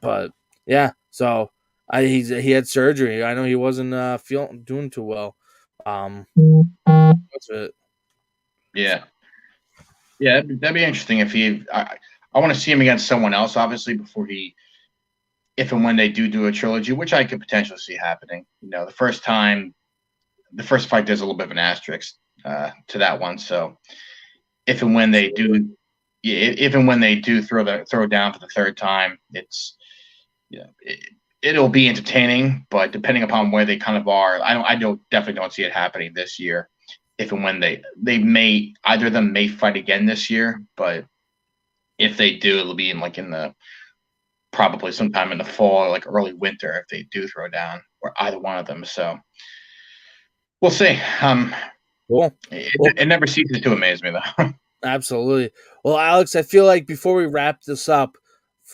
But yeah, so he had surgery. I know he wasn't feeling doing too well. That's it.
Yeah. Yeah. That'd be interesting if he. I want to see him against someone else, obviously, before he, if and when they do a trilogy, which I could potentially see happening. The first time, the first fight, there's a little bit of an asterisk to that one. So if and when they do, yeah, if and when they do throw down for the third time, it'll be entertaining. But depending upon where they kind of are, I definitely don't see it happening this year. If and when they may, either of them may fight again this year, but if they do, it'll be in the probably sometime in the fall or like early winter if they do throw down, or either one of them. So we'll see.
Cool.
It,
Well,
it never ceases to amaze me though.
absolutely. Well, Alex, I feel like before we wrap this up,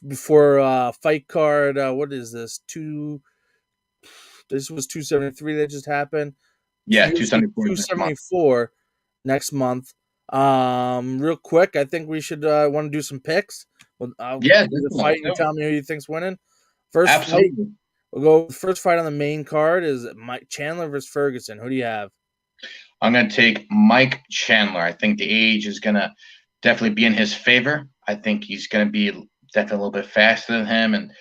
before fight card, what is this? This was 273 that just happened.
Yeah,
UFC
274 next month.
274 next month. Real quick, I think we should want to do some picks. I'll
Yeah,
do the
definitely.
fight
Let's
and you
do it.
tell me who you think's winning. First fight,
Absolutely.
we'll go. First fight on the main card is Mike Chandler versus Ferguson. Who do you have?
I'm going to take Mike Chandler. I think the age is going to definitely be in his favor. I think he's going to be definitely a little bit faster than him. And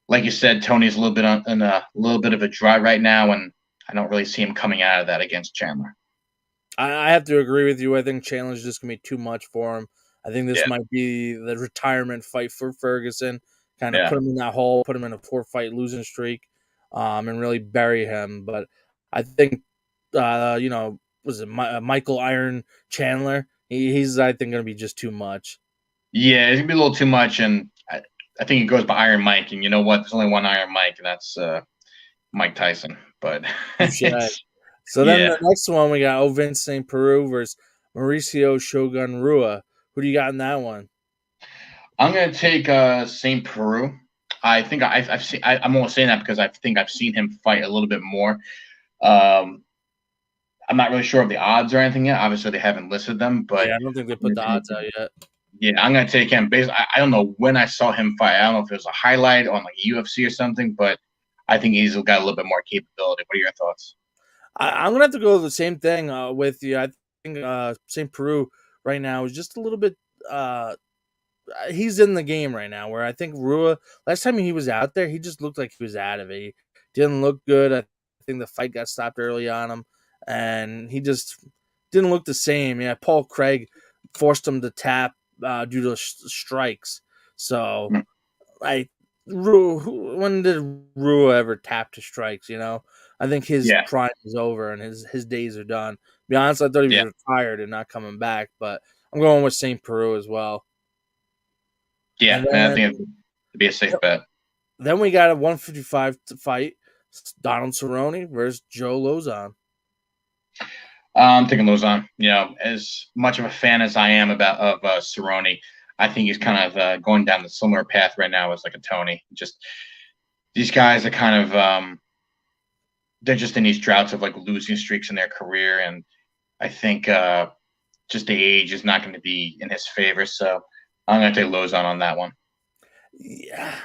like you said, Tony's a little bit in a little bit of a dry right now, and I don't really see him coming out of that against Chandler.
I have to agree with you. I think Chandler's just gonna be too much for him. I think this
Yeah,
might be the retirement fight for Ferguson. Kind of
yeah,
put him in that hole, put him in a 4 fight losing streak, and really bury him. But I think, was it Michael Iron Chandler? He's I think gonna be just too much.
yeah. It's gonna be a little too much, and I think he goes by Iron Mike. And you know what? There's only one Iron Mike, and that's Mike Tyson. But
Touche. So then
yeah,
the next one we got Vincent Peru versus Mauricio Shogun Rua. Who do you got in that one?
I'm gonna take Saint Peru. I think I've seen. I'm only saying that because I think I've seen him fight a little bit more. Um, I'm not really sure of the odds or anything yet. Obviously, they haven't listed them, but
Yeah, I don't think they
I'm
put
gonna
the
take,
odds out yet.
yeah, I'm gonna take him. I don't know when I saw him fight. I don't know if it was a highlight on like UFC or something, but I think he's got a little bit more capability. What are your thoughts?
I'm gonna have to go the same thing with you. I think St. Peru right now is just a little bit. He's in the game right now. Where I think Rua last time he was out there, he just looked like he was out of it. He didn't look good. I think the fight got stopped early on him, and he just didn't look the same. Yeah, Paul Craig forced him to tap due to strikes. So
Mm,
like when did Rua ever tap to strikes? I think his
yeah,
prime is over and his days are done. To be honest, I thought he was
yeah,
retired and not coming back, but I'm going with St. Peru as well.
yeah.
And
I
then
think it'd be a safe bet.
we got a 155 to fight Donald Cerrone versus Joe Lozon.
I'm taking Lozon. As much of a fan as I am of Cerrone, I think he's kind of going down the similar path right now as like a Tony. Just these guys are kind of they're just in these droughts of like losing streaks in their career, and I think just the age is not going to be in his favor. So I'm going to take Lozon on that one.
Yeah.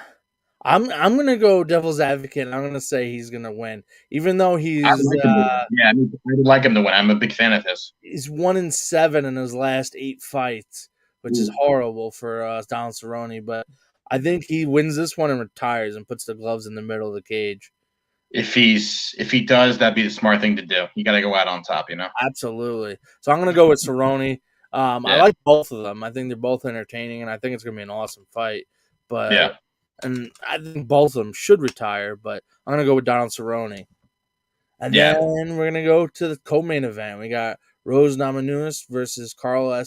I'm gonna go devil's advocate. I'm gonna say he's gonna win, even though
I'd like him to win. Yeah, I'd like him to win. I'm a big fan of his.
he's 1-7 in his last 8 fights, which is
Ooh.
horrible for Donald Cerrone. But I think he wins this one and retires and puts the gloves in the middle of the cage.
If he does, that'd be the smart thing to do. You got to go out on top, you know.
Absolutely. So I'm gonna go with Cerrone. I
Yeah,
like both of them. I think they're both entertaining, and I think it's gonna be an awesome fight. But
yeah,
and I think both of them should retire. But I'm gonna go with Donald Cerrone. And
yeah.
then we're gonna go to the co-main event. We got Rose Namajunas versus Carla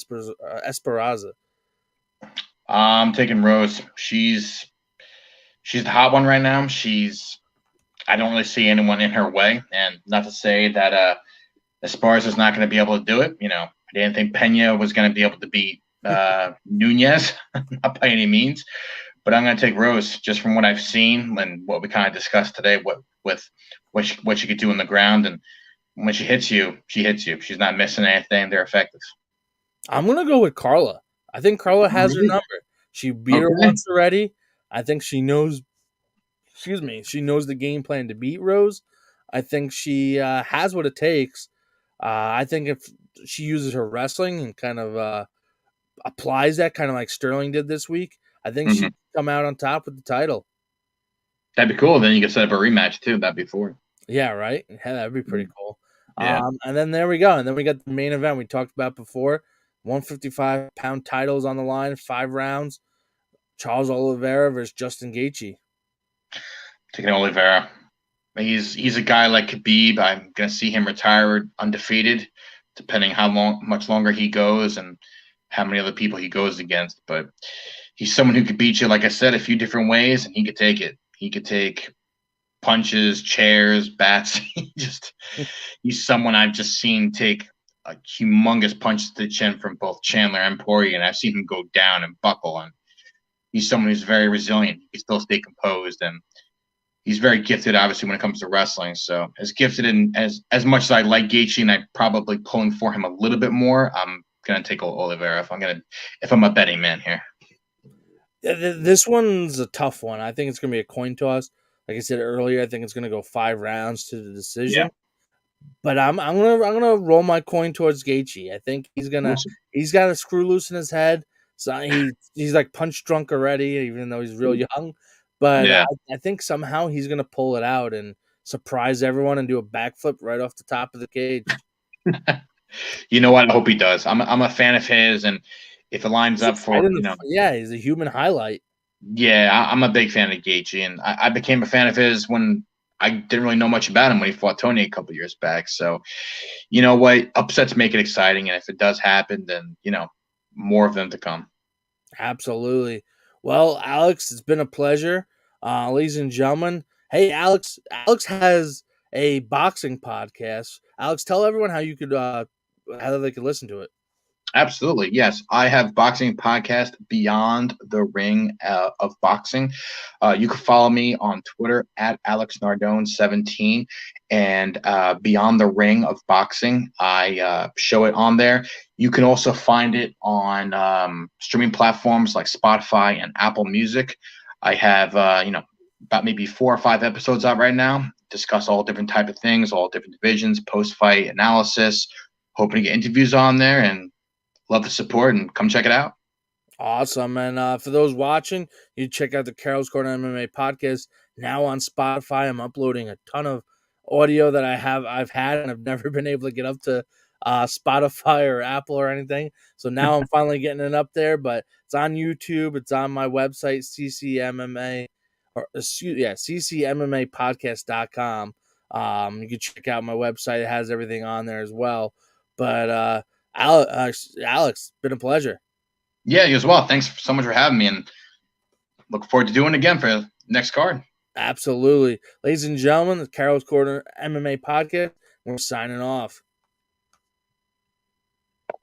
Esperanza.
I'm taking Rose. She's the hot one right now. I don't really see anyone in her way, and not to say that Esparza is not going to be able to do it. You know, I didn't think Pena was going to be able to beat Nunez, not by any means. But I'm going to take Rose just from what I've seen and what we kind of discussed today. What she could do on the ground, and when she hits you, she hits you. She's not missing anything. They're effective.
I'm gonna go with Carla. I think Carla has her
Really?
number. She beat her
Okay.
once already. I think she knows. Excuse me. She knows the game plan to beat Rose. I think she has what it takes. I think if she uses her wrestling and kind of applies that, kind of like Sterling did this week, I think she
Mm-hmm.
can come out on top with the title.
That'd be cool. Then you could set up a rematch too. That'd be four.
Yeah, right. Yeah, that'd be pretty cool.
Yeah.
And then there we go. And then we got the main event we talked about before. 155-pound titles on the line, 5 rounds. Charles Oliveira versus Justin Gaethje.
Taking Oliveira. He's a guy like Khabib. I'm gonna see him retired undefeated, depending much longer he goes and how many other people he goes against. But he's someone who could beat you, like I said, a few different ways, and he could take it. He could take punches, chairs, bats. He's someone I've just seen take a humongous punch to the chin from both Chandler and Poirier, and I've seen him go down and buckle. And he's someone who's very resilient. He can still stay composed, and he's very gifted, obviously, when it comes to wrestling. So as gifted and as much as I like Gaethje, and I'm probably pulling for him a little bit more, I'm gonna take Oliveira if I'm a betting man here.
This one's a tough one. I think it's going to be a coin toss. Like I said earlier, I think it's going to go 5 rounds to the
Yeah,
decision. But I'm gonna roll my coin towards Gaethje. I think
awesome.
he's got a screw loose in his head. So he's like punch drunk already, even though he's real young. But
Yeah.
I think somehow he's gonna pull it out and surprise everyone and do a backflip right off the top of the cage.
You know what? I hope he does. I'm a fan of his, and if it lines
He's a
up
fight
for
in yeah, he's a human highlight.
yeah, I'm a big fan of Gaethje, and I became a fan of his when I didn't really know much about him when he fought Tony a couple years back. So, you know what? Upsets make it exciting, and if it does happen, then more of them to come.
Absolutely. Well, Alex, it's been a pleasure. Ladies and gentlemen. Hey, Alex. Alex has a boxing podcast. Alex, tell everyone how you could how they could listen to it.
Absolutely. Yes. I have boxing podcast Beyond the Ring of Boxing. You can follow me on Twitter at Alex Nardone17 and Beyond the Ring of Boxing. I show it on there. You can also find it on streaming platforms like Spotify and Apple Music. I have, about maybe 4 or 5 episodes out right now. Discuss all different type of things, all different divisions, post-fight analysis. Hoping to get interviews on there and love the support and come check it out.
Awesome. And for those watching, you check out the Carol's Corner MMA podcast now on Spotify. I'm uploading a ton of audio that I've had and I've never been able to get up to Spotify or Apple or anything. So now I'm finally getting it up there, but it's on YouTube. It's on my website, CCMMA CCMMApodcast.com. You can check out my website. It has everything on there as well. But Alex, been a pleasure.
Yeah, you as well. Thanks so much for having me, and look forward to doing it again for the next card.
Absolutely. Ladies and gentlemen, the Carol's Corner MMA podcast. We're signing off.